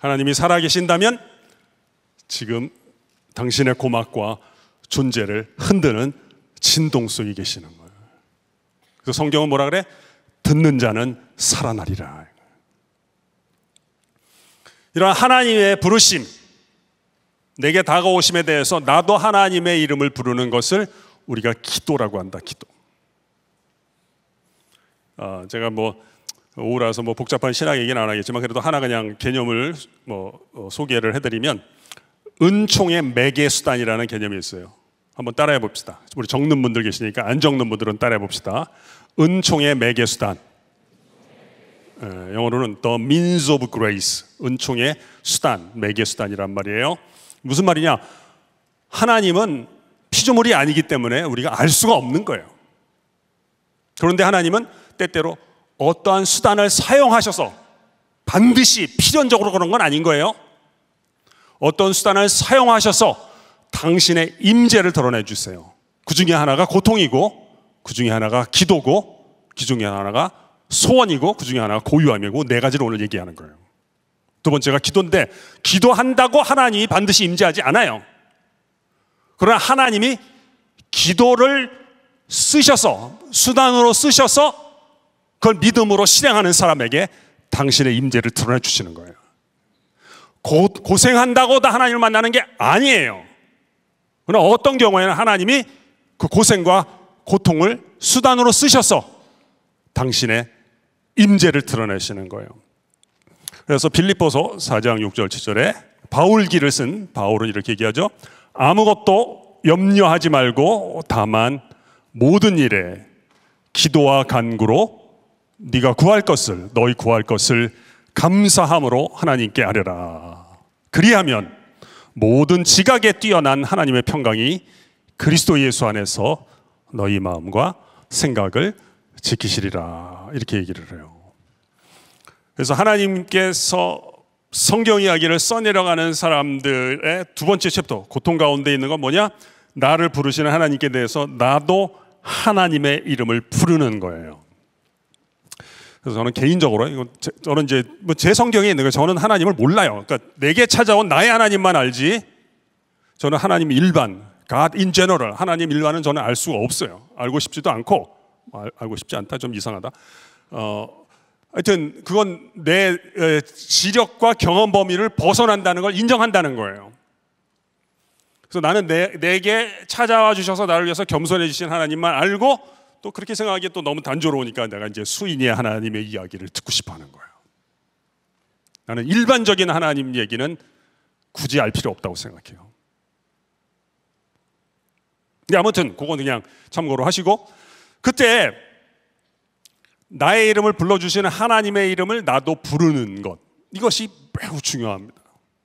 하나님이 살아계신다면 지금 당신의 고막과 존재를 흔드는 진동 속에 계시는 거예요. 그래서 성경은 뭐라 그래? 듣는 자는 살아나리라. 이런 하나님의 부르심, 내게 다가오심에 대해서 나도 하나님의 이름을 부르는 것을 우리가 기도라고 한다. 기도. 제가 오후라서 복잡한 신학 얘기는 안 하겠지만 그래도 하나 그냥 개념을 소개를 해드리면 은총의 매개 수단이라는 개념이 있어요. 한번 따라해 봅시다. 우리 적는 분들 계시니까 안 적는 분들은 따라해 봅시다. 은총의 매개 수단. 영어로는 The means of grace. 은총의 수단, 매개 수단이란 말이에요. 무슨 말이냐? 하나님은 피조물이 아니기 때문에 우리가 알 수가 없는 거예요. 그런데 하나님은 때때로 어떠한 수단을 사용하셔서 반드시 필연적으로 그런 건 아닌 거예요. 어떤 수단을 사용하셔서 당신의 임재를 드러내 주세요. 그 중에 하나가 고통이고, 그 중에 하나가 기도고, 그 중에 하나가 소원이고, 그 중에 하나가 고유함이고, 네 가지를 오늘 얘기하는 거예요. 두 번째가 기도인데, 기도한다고 하나님이 반드시 임재하지 않아요. 그러나 하나님이 기도를 쓰셔서, 수단으로 쓰셔서 그걸 믿음으로 실행하는 사람에게 당신의 임재를 드러내 주시는 거예요. 고생한다고 다 하나님을 만나는 게 아니에요. 그러나 어떤 경우에는 하나님이 그 고생과 고통을 수단으로 쓰셔서 당신의 임재를 드러내시는 거예요. 그래서 빌립보서 4장 6절 7절에 바울기를 쓴 바울은 이렇게 얘기하죠. 아무것도 염려하지 말고 다만 모든 일에 기도와 간구로 네가 너희 구할 것을 감사함으로 하나님께 아뢰라. 그리하면 모든 지각에 뛰어난 하나님의 평강이 그리스도 예수 안에서 너희 마음과 생각을 지키시리라. 이렇게 얘기를 해요. 그래서 하나님께서 성경 이야기를 써내려가는 사람들의 두 번째 챕터, 고통 가운데 있는 건 뭐냐? 나를 부르시는 하나님께 대해서 나도 하나님의 이름을 부르는 거예요. 그래서 저는 개인적으로 저는 이제 제 성경에 있는 거예요. 저는 하나님을 몰라요. 그러니까 내게 찾아온 나의 하나님만 알지. 저는 하나님 일반, God in general, 하나님 일반은 저는 알 수가 없어요. 알고 싶지도 않고, 알고 싶지 않다 좀 이상하다. 하여튼 그건 내 지력과 경험 범위를 벗어난다는 걸 인정한다는 거예요. 그래서 나는 내게 찾아와 주셔서 나를 위해서 겸손해지신 하나님만 알고, 또 그렇게 생각하기에 또 너무 단조로우니까 내가 이제 수인의 하나님의 이야기를 듣고 싶어 하는 거예요. 나는 일반적인 하나님 얘기는 굳이 알 필요 없다고 생각해요. 근데 아무튼 그건 그냥 참고로 하시고, 그때 나의 이름을 불러주시는 하나님의 이름을 나도 부르는 것, 이것이 매우 중요합니다.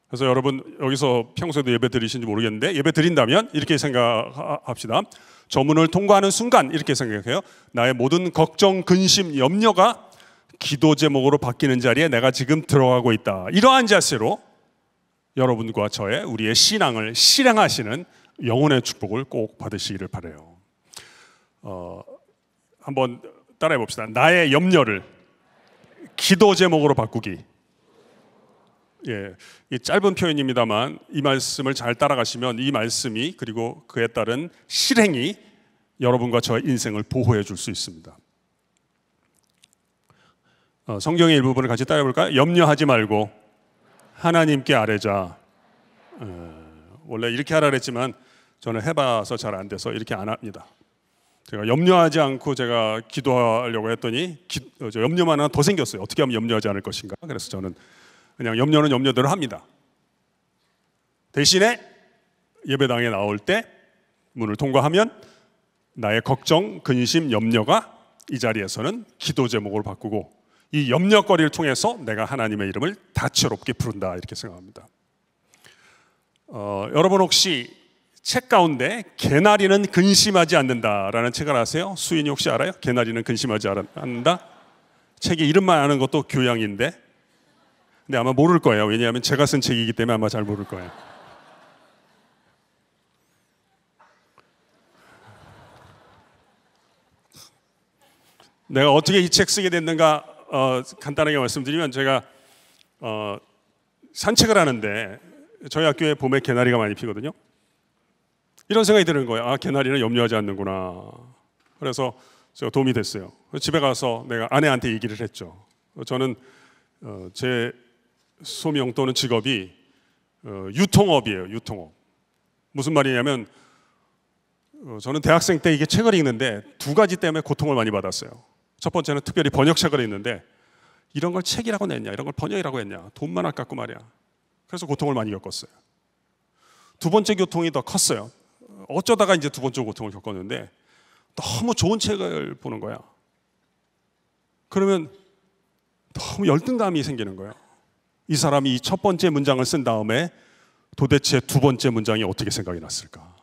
그래서 여러분 여기서 평소에도 예배 드리신지 모르겠는데, 예배 드린다면 이렇게 생각합시다. 저 문을 통과하는 순간 이렇게 생각해요. 나의 모든 걱정, 근심, 염려가 기도 제목으로 바뀌는 자리에 내가 지금 들어가고 있다. 이러한 자세로 여러분과 저의 우리의 신앙을 실행하시는 영혼의 축복을 꼭 받으시기를 바라요. 한번 따라해 봅시다. 나의 염려를 기도 제목으로 바꾸기. 예, 이 짧은 표현입니다만 이 말씀을 잘 따라가시면 이 말씀이 그리고 그에 따른 실행이 여러분과 저의 인생을 보호해 줄 수 있습니다. 성경의 일부분을 같이 따라해 볼까요? 염려하지 말고 하나님께 아뢰자. 원래 이렇게 하라 그랬지만 저는 해봐서 잘 안 돼서 이렇게 안 합니다. 제가 염려하지 않고 제가 기도하려고 했더니 염려만 하나 더 생겼어요. 어떻게 하면 염려하지 않을 것인가. 그래서 저는 그냥 염려는 염려대로 합니다. 대신에 예배당에 나올 때 문을 통과하면 나의 걱정, 근심, 염려가 이 자리에서는 기도 제목으로 바꾸고, 이 염려거리를 통해서 내가 하나님의 이름을 다채롭게 부른다, 이렇게 생각합니다. 여러분 혹시 책 가운데 개나리는 근심하지 않는다라는 책을 아세요? 수인이 혹시 알아요? 개나리는 근심하지 않는다? 책의 이름만 아는 것도 교양인데, 근데 아마 모를 거예요. 왜냐하면 제가 쓴 책이기 때문에 아마 잘 모를 거예요. 내가 어떻게 이 책 쓰게 됐는가 간단하게 말씀드리면, 제가 산책을 하는데 저희 학교에 봄에 개나리가 많이 피거든요. 이런 생각이 드는 거예요. 아, 개나리는 염려하지 않는구나. 그래서 제가 도움이 됐어요. 집에 가서 내가 아내한테 얘기를 했죠. 저는 제 소명 또는 직업이 유통업이에요. 유통업. 무슨 말이냐면 저는 대학생 때 이게 책을 읽는데 두 가지 때문에 고통을 많이 받았어요. 첫 번째는 특별히 번역책을 읽는데 이런 걸 책이라고 냈냐, 이런 걸 번역이라고 했냐, 돈만 아깝고 말이야. 그래서 고통을 많이 겪었어요. 두 번째 고통이 더 컸어요. 어쩌다가 이제 두 번째 고통을 겪었는데 너무 좋은 책을 보는 거야. 그러면 너무 열등감이 생기는 거예요. 이 사람이 이 첫 번째 문장을 쓴 다음에 도대체 두 번째 문장이 어떻게 생각이 났을까?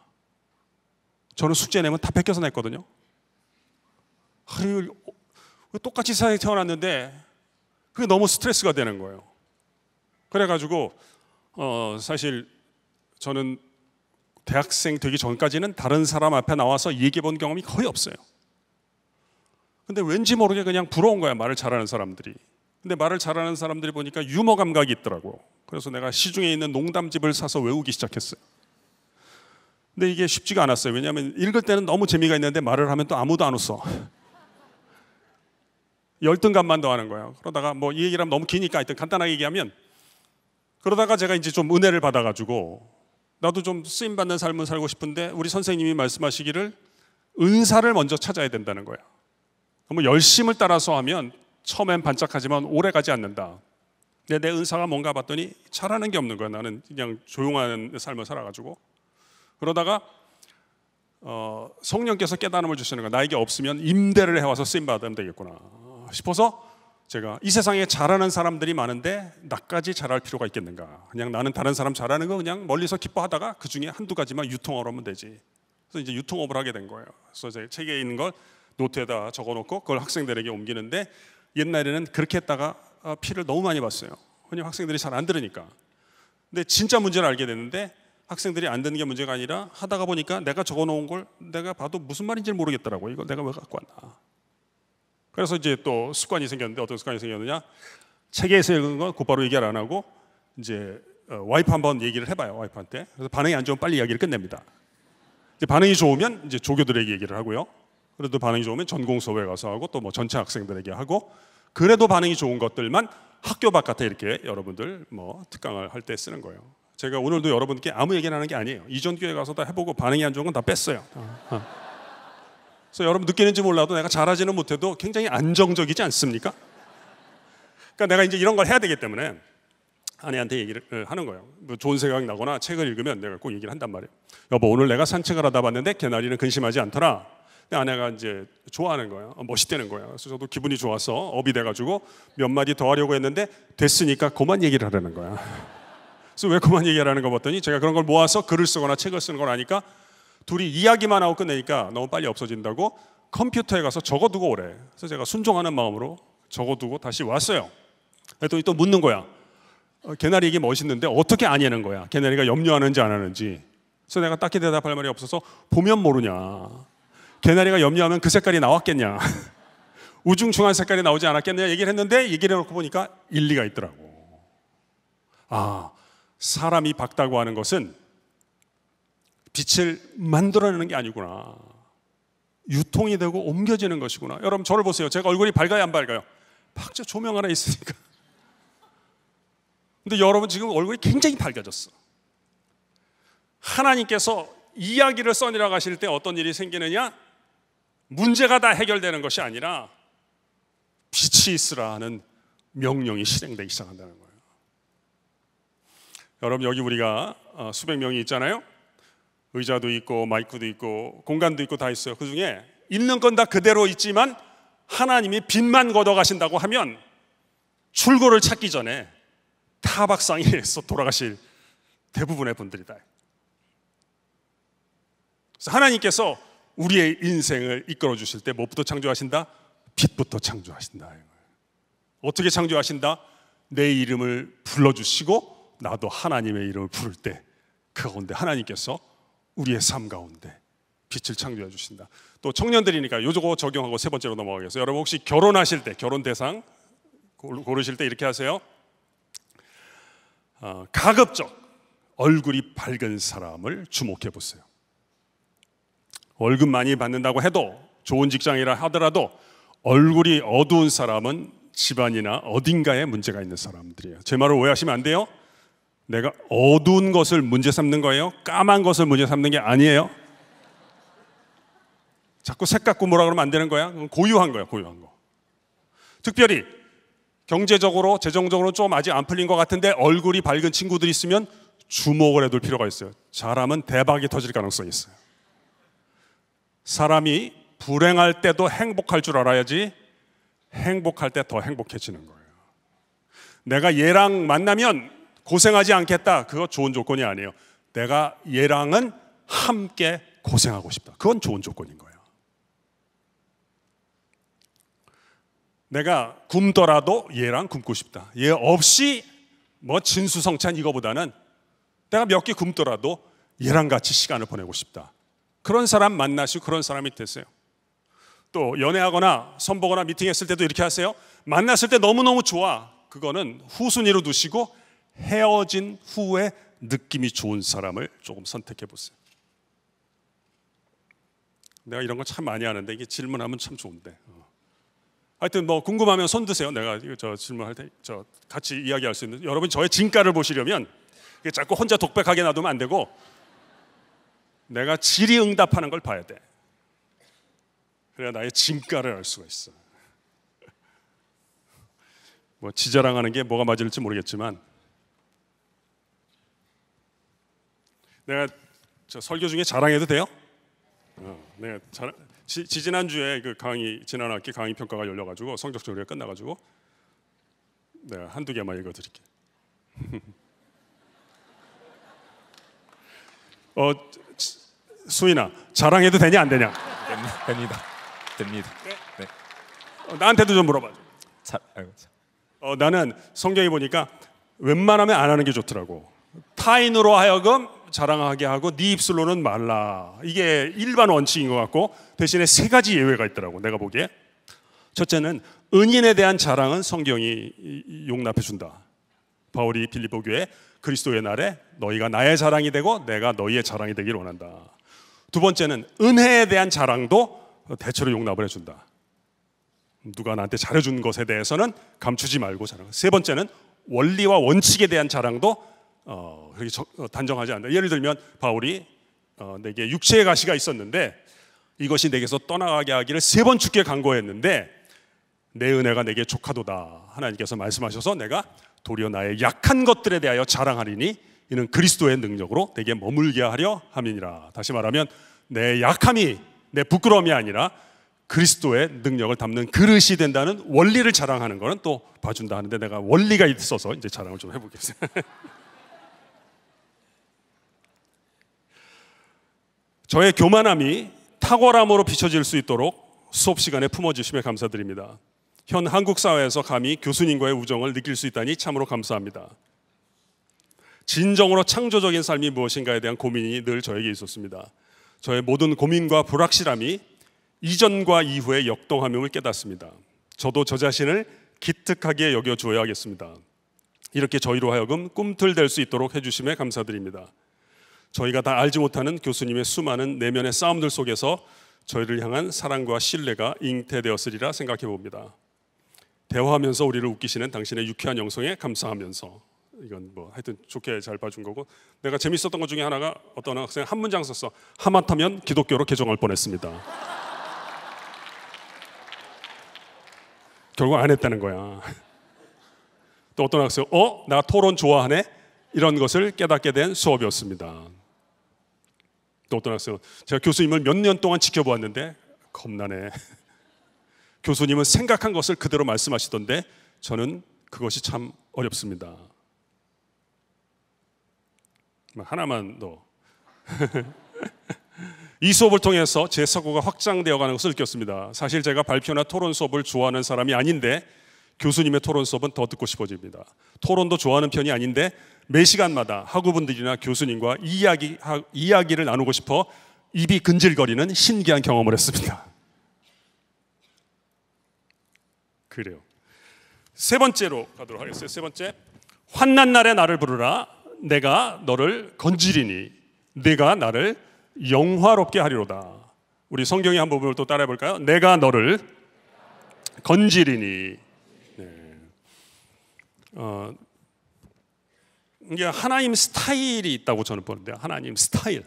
저는 숙제 내면 다 베껴서 냈거든요. 똑같이 세상에 태어났는데 그게 너무 스트레스가 되는 거예요. 그래가지고 사실 저는 대학생 되기 전까지는 다른 사람 앞에 나와서 얘기해 본 경험이 거의 없어요. 근데 왠지 모르게 그냥 부러운 거야, 말을 잘하는 사람들이. 근데 말을 잘하는 사람들이 보니까 유머 감각이 있더라고. 그래서 내가 시중에 있는 농담집을 사서 외우기 시작했어요. 근데 이게 쉽지가 않았어요. 왜냐하면 읽을 때는 너무 재미가 있는데 말을 하면 또 아무도 안 웃어. 열등감만 더하는 거예요. 그러다가 뭐 이 얘기를 하면 너무 기니까 하여튼 간단하게 얘기하면, 그러다가 제가 이제 좀 은혜를 받아가지고 나도 좀 쓰임받는 삶을 살고 싶은데 우리 선생님이 말씀하시기를 은사를 먼저 찾아야 된다는 거야. 뭐 열심을 따라서 하면 처음엔 반짝하지만 오래 가지 않는다. 근데 내 은사가 뭔가 봤더니 잘하는 게 없는 거야. 나는 그냥 조용한 삶을 살아가지고. 그러다가 성령께서 깨달음을 주시는 거야. 나에게 없으면 임대를 해와서 쓰임받으면 되겠구나 싶어서 제가 이 세상에 잘하는 사람들이 많은데 나까지 잘할 필요가 있겠는가. 그냥 나는 다른 사람 잘하는 거 그냥 멀리서 기뻐하다가 그 중에 한두 가지만 유통을 하면 되지. 그래서 이제 유통업을 하게 된 거예요. 그래서 제 책에 있는 걸 노트에다 적어놓고 그걸 학생들에게 옮기는데, 옛날에는 그렇게 했다가 피를 너무 많이 봤어요. 왜냐면 학생들이 잘 안 들으니까. 근데 진짜 문제를 알게 됐는데 학생들이 안 듣는 게 문제가 아니라 하다가 보니까 내가 적어놓은 걸 내가 봐도 무슨 말인지 모르겠더라고요. 이걸 내가 왜 갖고 왔나. 그래서 이제 또 습관이 생겼는데, 어떤 습관이 생겼느냐, 책에서 읽은 건 곧바로 얘기를 안 하고 이제 와이프 한번 얘기를 해봐요. 와이프한테. 그래서 반응이 안 좋으면 빨리 이야기를 끝냅니다. 이제 반응이 좋으면 이제 조교들에게 얘기를 하고요. 그래도 반응이 좋으면 전공 수업에 가서 하고 또 뭐 전체 학생들에게 하고, 그래도 반응이 좋은 것들만 학교 바깥에 이렇게 여러분들 뭐 특강을 할 때 쓰는 거예요. 제가 오늘도 여러분께 아무 얘기를 하는 게 아니에요. 이전 교회 가서 다 해보고 반응이 안 좋은 건 다 뺐어요. 그래서 여러분 느끼는지 몰라도 내가 잘하지는 못해도 굉장히 안정적이지 않습니까? 그러니까 내가 이제 이런 걸 해야 되기 때문에 아내한테 얘기를 하는 거예요. 뭐 좋은 생각이 나거나 책을 읽으면 내가 꼭 얘기를 한단 말이에요. 여보, 오늘 내가 산책을 하다 봤는데 개나리는 근심하지 않더라. 근데 아내가 이제 좋아하는 거야. 멋있다는 거야. 그래서 저도 기분이 좋아서 업이 돼가지고 몇 마디 더 하려고 했는데 됐으니까 그만 얘기를 하라는 거야. 그래서 왜 그만 얘기하라는 거 봤더니 제가 그런 걸 모아서 글을 쓰거나 책을 쓰는 걸 아니까 둘이 이야기만 하고 끝내니까 너무 빨리 없어진다고 컴퓨터에 가서 적어두고 오래. 그래서 제가 순종하는 마음으로 적어두고 다시 왔어요. 그랬더니 또 묻는 거야. 개나리 이게 멋있는데 어떻게 아냐는 거야. 개나리가 염려하는지 안 하는지. 그래서 내가 딱히 대답할 말이 없어서 보면 모르냐. 개나리가 염려하면 그 색깔이 나왔겠냐. 우중충한 색깔이 나오지 않았겠냐 얘기를 했는데 얘기를 해놓고 보니까 일리가 있더라고. 아, 사람이 밝다고 하는 것은 빛을 만들어내는 게 아니구나. 유통이 되고 옮겨지는 것이구나. 여러분 저를 보세요. 제가 얼굴이 밝아요 안 밝아요? 박자 조명 하나 있으니까. 근데 여러분 지금 얼굴이 굉장히 밝아졌어. 하나님께서 이야기를 써내려 가실 때 어떤 일이 생기느냐? 문제가 다 해결되는 것이 아니라 빛이 있으라 하는 명령이 실행되기 시작한다는 거예요. 여러분 여기 우리가 수백 명이 있잖아요. 의자도 있고 마이크도 있고 공간도 있고 다 있어요. 그 중에 있는 건 다 그대로 있지만 하나님이 빛만 걷어가신다고 하면 출구를 찾기 전에 타박상에서 돌아가실 대부분의 분들이다. 그래서 하나님께서 우리의 인생을 이끌어 주실 때 무엇부터 창조하신다? 빛부터 창조하신다. 어떻게 창조하신다? 내 이름을 불러주시고 나도 하나님의 이름을 부를 때 그 가운데 하나님께서 우리의 삶 가운데 빛을 창조해 주신다. 또 청년들이니까 요거 적용하고 세 번째로 넘어가겠어요. 여러분 혹시 결혼하실 때 결혼 대상 고르실 때 이렇게 하세요. 가급적 얼굴이 밝은 사람을 주목해 보세요. 월급 많이 받는다고 해도 좋은 직장이라 하더라도 얼굴이 어두운 사람은 집안이나 어딘가에 문제가 있는 사람들이에요. 제 말을 오해하시면 안 돼요. 내가 어두운 것을 문제 삼는 거예요. 까만 것을 문제 삼는 게 아니에요. 자꾸 색 갖고 뭐라 그러면 안 되는 거야. 고유한 거야, 고유한 거. 특별히 경제적으로, 재정적으로 좀 아직 안 풀린 것 같은데 얼굴이 밝은 친구들이 있으면 주목을 해둘 필요가 있어요. 잘하면 대박이 터질 가능성이 있어요. 사람이 불행할 때도 행복할 줄 알아야지 행복할 때 더 행복해지는 거예요. 내가 얘랑 만나면 고생하지 않겠다. 그거 좋은 조건이 아니에요. 내가 얘랑은 함께 고생하고 싶다. 그건 좋은 조건인 거예요. 내가 굶더라도 얘랑 굶고 싶다. 얘 없이 뭐 진수성찬 이거보다는 내가 몇 개 굶더라도 얘랑 같이 시간을 보내고 싶다. 그런 사람 만나시고 그런 사람이 되세요. 또 연애하거나 선보거나 미팅했을 때도 이렇게 하세요. 만났을 때 너무너무 좋아. 그거는 후순위로 두시고 헤어진 후에 느낌이 좋은 사람을 조금 선택해 보세요. 내가 이런 거 참 많이 하는데 이게 질문하면 참 좋은데. 하여튼 뭐 궁금하면 손 드세요. 내가 저 질문할 때 저 같이 이야기할 수 있는. 여러분 저의 진가를 보시려면 자꾸 혼자 독백하게 놔두면 안 되고 내가 질의응답하는 걸 봐야 돼. 그래야 나의 진가를 알 수가 있어. 뭐 지자랑하는 게 뭐가 맞을지 모르겠지만 내가 저 설교 중에 자랑해도 돼요? 내가 지난주에 그 강의 지난 학기 강의 평가가 열려가지고 성적 조례가 끝나가지고 내가 한두 개만 읽어드릴게. 수인아 자랑해도 되냐 안 되냐? 됩니다. 네. 나한테도 좀 물어봐. 아이고, 나는 성경에 보니까 웬만하면 안 하는 게 좋더라고. 타인으로 하여금 자랑하게 하고 네 입술로는 말라. 이게 일반 원칙인 것 같고 대신에 세 가지 예외가 있더라고. 내가 보기에 첫째는 은인에 대한 자랑은 성경이 용납해 준다. 바울이 빌립보 교회 그리스도의 날에 너희가 나의 자랑이 되고 내가 너희의 자랑이 되기를 원한다. 두 번째는 은혜에 대한 자랑도 대체로 용납을 해준다. 누가 나한테 잘해준 것에 대해서는 감추지 말고 자랑. 세 번째는 원리와 원칙에 대한 자랑도 그렇게 단정하지 않는다. 예를 들면 바울이 내게 육체의 가시가 있었는데 이것이 내게서 떠나가게 하기를 3번 주께 간구했는데 내 은혜가 내게 족하도다 하나님께서 말씀하셔서 내가 도리어 나의 약한 것들에 대하여 자랑하리니 이는 그리스도의 능력으로 내게 머물게 하려 함이니라. 다시 말하면 내 약함이 내 부끄러움이 아니라 그리스도의 능력을 담는 그릇이 된다는 원리를 자랑하는 거는 또 봐준다 하는데, 내가 원리가 있어서 이제 자랑을 좀 해보겠습니다. 저의 교만함이 탁월함으로 비춰질 수 있도록 수업 시간에 품어주심에 감사드립니다. 현 한국 사회에서 감히 교수님과의 우정을 느낄 수 있다니 참으로 감사합니다. 진정으로 창조적인 삶이 무엇인가에 대한 고민이 늘 저에게 있었습니다. 저의 모든 고민과 불확실함이 이전과 이후의 역동함임을 깨닫습니다. 저도 저 자신을 기특하게 여겨줘야겠습니다. 이렇게 저희로 하여금 꿈틀댈 수 있도록 해주심에 감사드립니다. 저희가 다 알지 못하는 교수님의 수많은 내면의 싸움들 속에서 저희를 향한 사랑과 신뢰가 잉태되었으리라 생각해 봅니다. 대화하면서 우리를 웃기시는 당신의 유쾌한 영성에 감사하면서, 이건 뭐 하여튼 좋게 잘 봐준 거고, 내가 재밌었던 것 중에 하나가 어떤 학생 한 문장 썼어. 하마터면 기독교로 개종할 뻔했습니다. 결국 안 했다는 거야. 또 어떤 학생 나 토론 좋아하네, 이런 것을 깨닫게 된 수업이었습니다. 또 어떤 학생 제가 교수님을 몇 년 동안 지켜보았는데 겁나네. 교수님은 생각한 것을 그대로 말씀하시던데 저는 그것이 참 어렵습니다. 하나만 더. 이 수업을 통해서 제 사고가 확장되어 가는 것을 느꼈습니다. 사실 제가 발표나 토론 수업을 좋아하는 사람이 아닌데 교수님의 토론 수업은 더 듣고 싶어집니다. 토론도 좋아하는 편이 아닌데 매 시간마다 학우분들이나 교수님과 이야기를 나누고 싶어 입이 근질거리는 신기한 경험을 했습니다. 그래요. 세 번째로 가도록 하겠습니다. 세 번째, 환난 날에 나를 부르라. 내가 너를 건지리니 내가 나를 영화롭게 하리로다. 우리 성경의 한 부분을 또 따라해 볼까요? 내가 너를 건지리니. 네. 이게 하나님 스타일이 있다고 저는 보는데요. 하나님 스타일.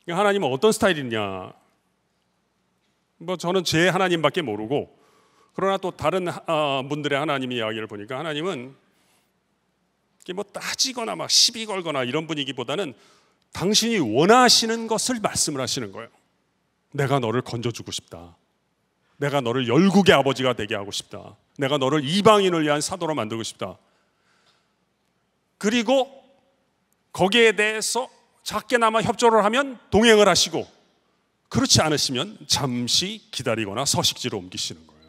하나님은 어떤 스타일이냐? 뭐 저는 제 하나님밖에 모르고, 그러나 또 다른 분들의 하나님 이야기를 보니까 하나님은 뭐 따지거나 막 시비 걸거나 이런 분위기보다는 당신이 원하시는 것을 말씀을 하시는 거예요. 내가 너를 건져주고 싶다. 내가 너를 열국의 아버지가 되게 하고 싶다. 내가 너를 이방인을 위한 사도로 만들고 싶다. 그리고 거기에 대해서 작게나마 협조를 하면 동행을 하시고, 그렇지 않으시면 잠시 기다리거나 서식지로 옮기시는 거예요.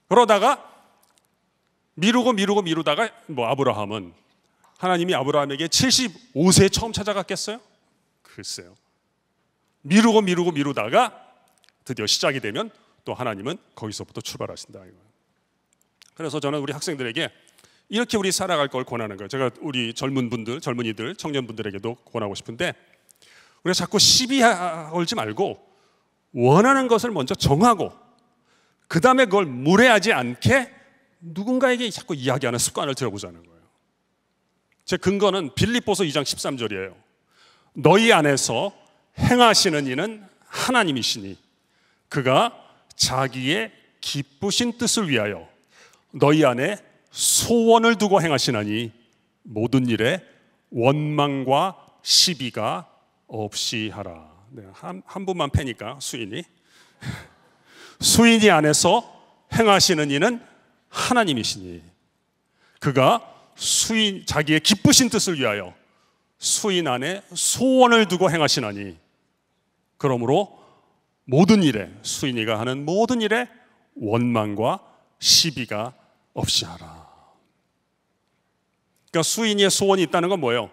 그러다가 미루다가 아브라함은, 하나님이 아브라함에게 75세에 처음 찾아갔겠어요? 글쎄요. 미루다가 드디어 시작이 되면 또 하나님은 거기서부터 출발하신다. 그래서 저는 우리 학생들에게 이렇게 우리 살아갈 걸 권하는 거예요. 제가 우리 젊은이들, 청년분들에게도 권하고 싶은데, 우리가 자꾸 시비 걸지 말고 원하는 것을 먼저 정하고 그 다음에 그걸 무례하지 않게 누군가에게 자꾸 이야기하는 습관을 들여보자는 거예요. 제 근거는 빌립보서 2장 13절이에요. 너희 안에서 행하시는 이는 하나님이시니 그가 자기의 기쁘신 뜻을 위하여 너희 안에 소원을 두고 행하시나니 모든 일에 원망과 시비가 없이 하라. 네, 한 분만 패니까 수인이 안에서 행하시는 이는 하나님이시니 그가 자기의 기쁘신 뜻을 위하여 수인 안에 소원을 두고 행하시나니 그러므로 모든 일에, 수인이가 하는 모든 일에 원망과 시비가 없이 하라. 그러니까 수인이의 소원이 있다는 건 뭐예요?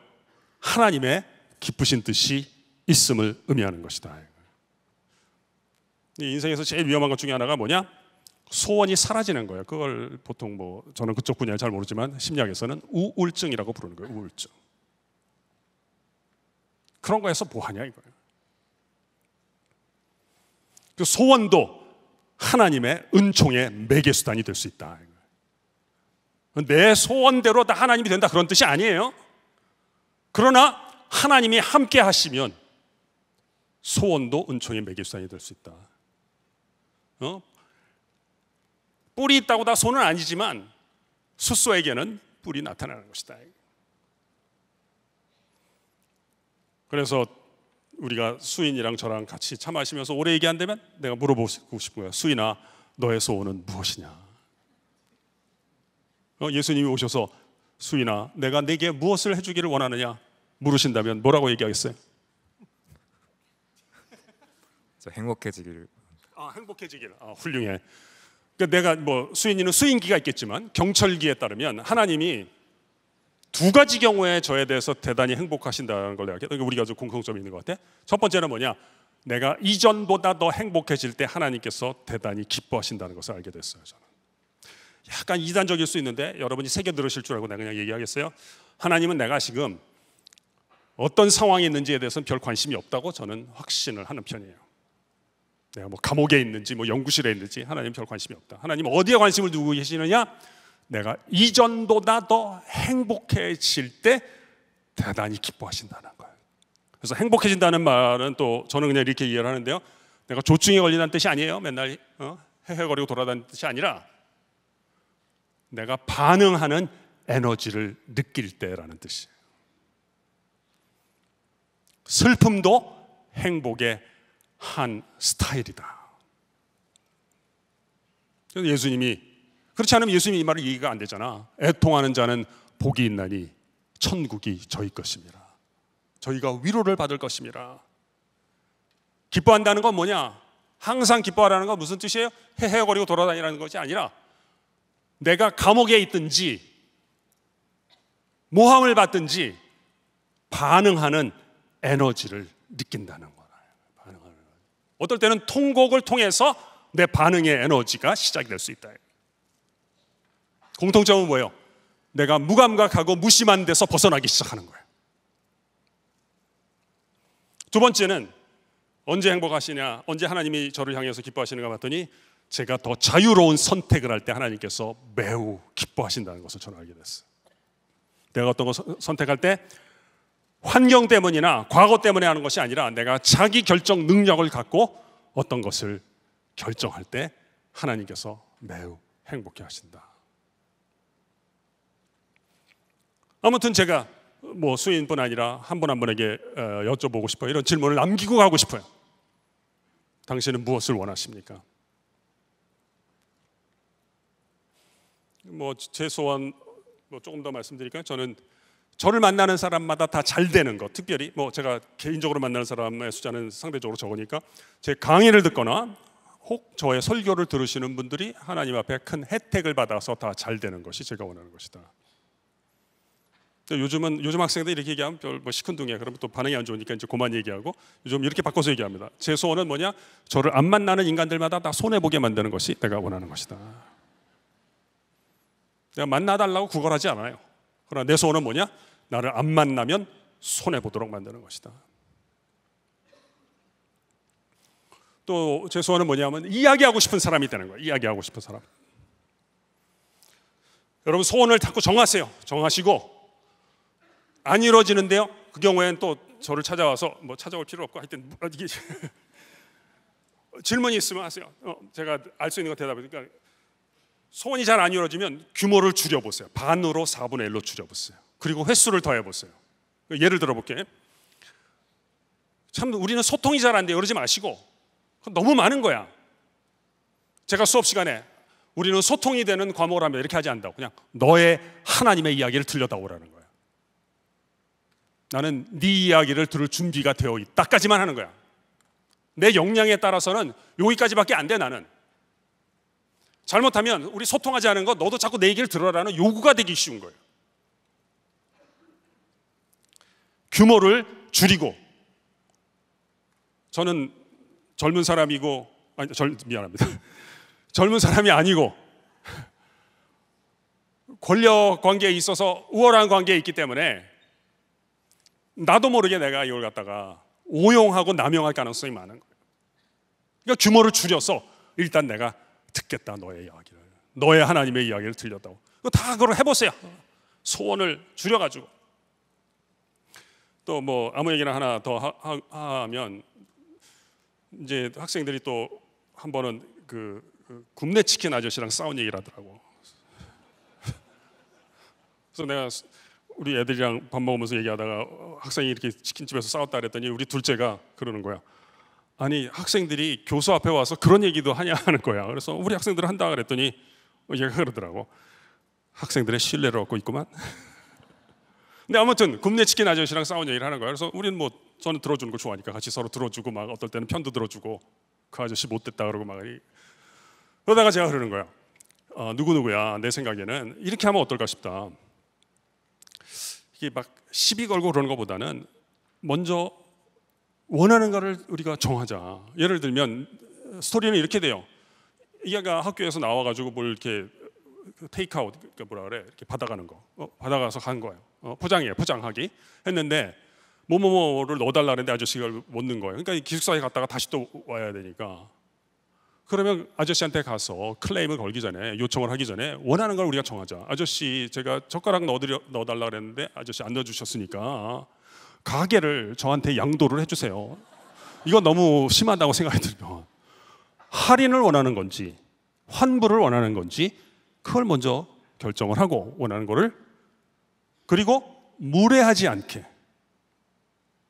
하나님의 기쁘신 뜻이 있음을 의미하는 것이다. 인생에서 제일 위험한 것 중에 하나가 뭐냐? 소원이 사라지는 거예요. 그걸 보통 저는 그쪽 분야를 잘 모르지만 심리학에서는 우울증이라고 부르는 거예요. 우울증. 그런 거에서 뭐 하냐 이거예요. 그 소원도 하나님의 은총의 매개수단이 될 수 있다. 내 소원대로 다 하나님이 된다 그런 뜻이 아니에요. 그러나 하나님이 함께 하시면 소원도 은총의 매개수단이 될 수 있다. 뿔이 있다고 다 손은 아니지만 숫소에게는 뿔이 나타나는 것이다. 그래서 우리가 수인이랑 저랑 같이 차 마시면서 오래 얘기 안 되면 내가 물어보고 싶은 거야. 수인아, 너의 소원은 무엇이냐? 예수님이 오셔서 수인아, 내가 네게 무엇을 해주기를 원하느냐 물으신다면 뭐라고 얘기하겠어요? 저 행복해지기를. 행복해지기를. 훌륭해. 그러니까 내가 뭐 수인이는 수인기가 있겠지만 경철기에 따르면 하나님이 두 가지 경우에 저에 대해서 대단히 행복하신다는 걸 그러니까 우리가 좀 공통점이 있는 것 같아. 첫 번째는 뭐냐? 내가 이전보다 더 행복해질 때 하나님께서 대단히 기뻐하신다는 것을 알게 됐어요. 저는 약간 이단적일 수 있는데 여러분이 새겨 들으실 줄 알고 내가 그냥 얘기하겠어요. 하나님은 내가 지금 어떤 상황에 있는지에 대해서는 별 관심이 없다고 저는 확신을 하는 편이에요. 내가 뭐 감옥에 있는지 뭐 연구실에 있는지 하나님 별 관심이 없다. 하나님 어디에 관심을 두고 계시느냐? 내가 이전보다 더 행복해질 때 대단히 기뻐하신다는 거예요. 그래서 행복해진다는 말은 또 저는 그냥 이렇게 이해를 하는데요. 내가 조증에 걸린다는 뜻이 아니에요. 맨날 헤헤거리고 돌아다니는 뜻이 아니라 내가 반응하는 에너지를 느낄 때라는 뜻이에요. 슬픔도 행복의 한 스타일이다. 예수님이 그렇지 않으면 예수님이 이 말을 이해가 안 되잖아. 애통하는 자는 복이 있나니 천국이 저희 것입니다. 저희가 위로를 받을 것입니다. 기뻐한다는 건 뭐냐? 항상 기뻐하라는 건 무슨 뜻이에요? 헤헤거리고 돌아다니라는 것이 아니라 내가 감옥에 있든지 모함을 받든지 반응하는 에너지를 느낀다는 거예요. 어떨 때는 통곡을 통해서 내 반응의 에너지가 시작이 될 수 있다. 공통점은 뭐예요? 내가 무감각하고 무심한 데서 벗어나기 시작하는 거예요. 두 번째는 언제 행복하시냐? 언제 하나님이 저를 향해서 기뻐하시는가 봤더니 제가 더 자유로운 선택을 할 때 하나님께서 매우 기뻐하신다는 것을 저는 알게 됐어요. 내가 어떤 걸 선택할 때 환경 때문이나 과거 때문에 하는 것이 아니라 내가 자기 결정 능력을 갖고 어떤 것을 결정할 때 하나님께서 매우 행복해 하신다. 아무튼 제가 뭐 수인뿐 아니라 한 분 한 분에게 여쭤보고 싶어요. 이런 질문을 남기고 가고 싶어요. 당신은 무엇을 원하십니까? 뭐 제 소원 뭐 조금 더 말씀드릴까요? 저는 저를 만나는 사람마다 다 잘 되는 것, 특별히 뭐 제가 개인적으로 만나는 사람의 숫자는 상대적으로 적으니까 제 강의를 듣거나 혹 저의 설교를 들으시는 분들이 하나님 앞에 큰 혜택을 받아서 다 잘 되는 것이 제가 원하는 것이다. 요즘 학생들 이렇게 얘기하면 별 뭐 시큰둥해. 그러면 또 반응이 안 좋으니까 이제 그만 얘기하고 요즘 이렇게 바꿔서 얘기합니다. 제 소원은 뭐냐? 저를 안 만나는 인간들마다 다 손해 보게 만드는 것이 내가 원하는 것이다. 내가 만나달라고 구걸하지 않아요. 그러나 내 소원은 뭐냐? 나를 안 만나면 손해 보도록 만드는 것이다. 또 제 소원은 뭐냐면 이야기하고 싶은 사람이 되는 거예요. 이야기하고 싶은 사람. 여러분 소원을 자꾸 정하세요. 정하시고 안 이루어지는데요. 그 경우에는 또 저를 찾아와서 뭐 찾아올 필요 없고 하여튼 이게 질문이 있으면 하세요. 제가 알 수 있는 거 대답해. 그러니까 소원이 잘 안 이루어지면 규모를 줄여보세요. 반으로 4분의 1로 줄여보세요. 그리고 횟수를 더해보세요. 예를 들어볼게요. 참 우리는 소통이 잘 안 돼요. 그러지 마시고 너무 많은 거야. 제가 수업 시간에 우리는 소통이 되는 과목을 하면 이렇게 하지 않는다고 그냥 너의 하나님의 이야기를 들려다오라는 거야. 나는 네 이야기를 들을 준비가 되어 있다까지만 하는 거야. 내 역량에 따라서는 여기까지밖에 안 돼. 나는 잘못하면 우리 소통하지 않은 거 너도 자꾸 내 얘기를 들어라는 요구가 되기 쉬운 거예요. 규모를 줄이고 저는 젊은 사람이고 미안합니다. 젊은 사람이 아니고 권력 관계에 있어서 우월한 관계에 있기 때문에 나도 모르게 내가 이걸 갖다가 오용하고 남용할 가능성이 많은 거예요. 그러니까 규모를 줄여서 일단 내가 듣겠다. 너의 이야기를, 너의 하나님의 이야기를 들렸다고. 다 그걸 해보세요. 소원을 줄여가지고. 또 뭐 아무 얘기나 하나 더 하면 이제 학생들이 또 한 번은 그 굽네 치킨 아저씨랑 싸운 얘기를 하더라고. 그래서 내가 우리 애들이랑 밥 먹으면서 얘기하다가 학생이 이렇게 치킨집에서 싸웠다 그랬더니 우리 둘째가 그러는 거야. 아니 학생들이 교수 앞에 와서 그런 얘기도 하냐 하는 거야. 그래서 우리 학생들은 한다 그랬더니 얘가 그러더라고. 학생들의 신뢰를 얻고 있구만. 근데 아무튼 굽네 치킨 아저씨랑 싸운 얘기를 하는 거야. 그래서 우리는 뭐 저는 들어주는 거 좋아하니까 같이 서로 들어주고 막 어떨 때는 편도 들어주고 그 아저씨 못됐다 그러고 막 그러다가 제가 그러는 거야. 누구누구야 내 생각에는 이렇게 하면 어떨까 싶다. 이게 막 시비 걸고 그러는 것보다는 먼저 원하는 거를 우리가 정하자. 예를 들면 스토리는 이렇게 돼요. 얘가 학교에서 나와가지고 뭘 이렇게 테이크아웃, 그러니까 뭐라 그래, 이렇게 받아가는 거, 받아가서 간 거예요. 포장이에요, 포장하기 했는데 뭐뭐뭐를 넣어달라 그랬는데 아저씨가 못 넣은 거예요. 그러니까 기숙사에 갔다가 다시 또 와야 되니까. 그러면 아저씨한테 가서 클레임을 걸기 전에, 요청을 하기 전에 원하는 걸 우리가 정하자. 아저씨 제가 젓가락 넣어달라 그랬는데 아저씨 안 넣어주셨으니까 가게를 저한테 양도를 해주세요. 이거 너무 심하다고 생각이 들면 할인을 원하는 건지 환불을 원하는 건지 그걸 먼저 결정을 하고 원하는 거를, 그리고 무례하지 않게,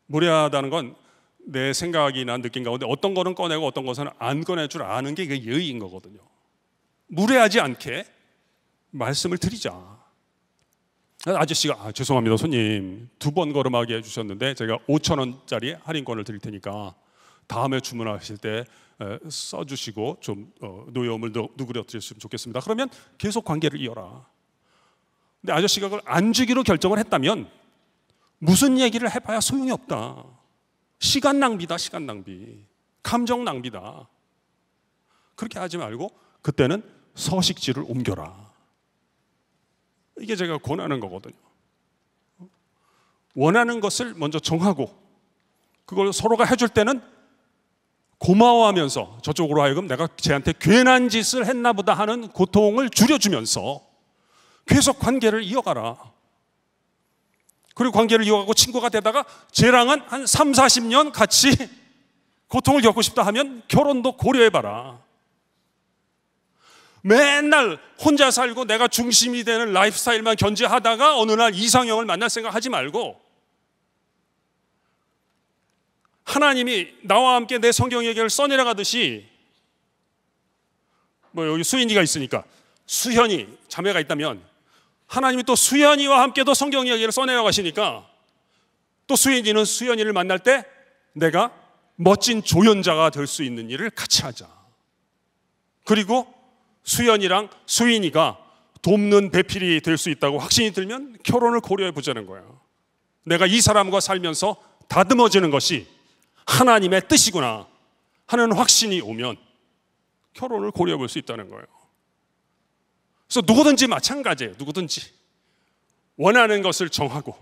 무례하다는 건 내 생각이나 느낌 가운데 어떤 거는 꺼내고 어떤 것은 안 꺼낼 줄 아는 게 이게 예의인 거거든요. 무례하지 않게 말씀을 드리자. 아저씨가 죄송합니다 손님 2번 걸음하게 해주셨는데 제가 5,000원짜리 할인권을 드릴 테니까 다음에 주문하실 때 써주시고 좀 노여움을 누그러뜨렸으면 좋겠습니다. 그러면 계속 관계를 이어라. 근데 아저씨가 그걸 안 주기로 결정을 했다면 무슨 얘기를 해봐야 소용이 없다. 시간 낭비다. 시간 낭비. 감정 낭비다. 그렇게 하지 말고 그때는 서식지를 옮겨라. 이게 제가 권하는 거거든요. 원하는 것을 먼저 정하고 그걸 서로가 해줄 때는 고마워하면서 저쪽으로 하여금 내가 쟤한테 괜한 짓을 했나 보다 하는 고통을 줄여주면서 계속 관계를 이어가라. 그리고 관계를 이어가고 친구가 되다가 쟤랑은 한 3, 40년 같이 고통을 겪고 싶다 하면 결혼도 고려해봐라. 맨날 혼자 살고 내가 중심이 되는 라이프 스타일만 견지하다가 어느 날 이상형을 만날 생각 하지 말고 하나님이 나와 함께 내 성경 얘기를 써내려가듯이, 뭐 여기 수인이가 있으니까 수현이 자매가 있다면 하나님이 또 수현이와 함께도 성경 이야기를 써내려가시니까 또 수인이는 수현이를 만날 때 내가 멋진 조연자가 될 수 있는 일을 같이 하자. 그리고 수현이랑 수인이가 돕는 배필이 될 수 있다고 확신이 들면 결혼을 고려해 보자는 거예요. 내가 이 사람과 살면서 다듬어지는 것이 하나님의 뜻이구나 하는 확신이 오면 결혼을 고려해 볼 수 있다는 거예요. 그래서 누구든지 마찬가지예요. 누구든지 원하는 것을 정하고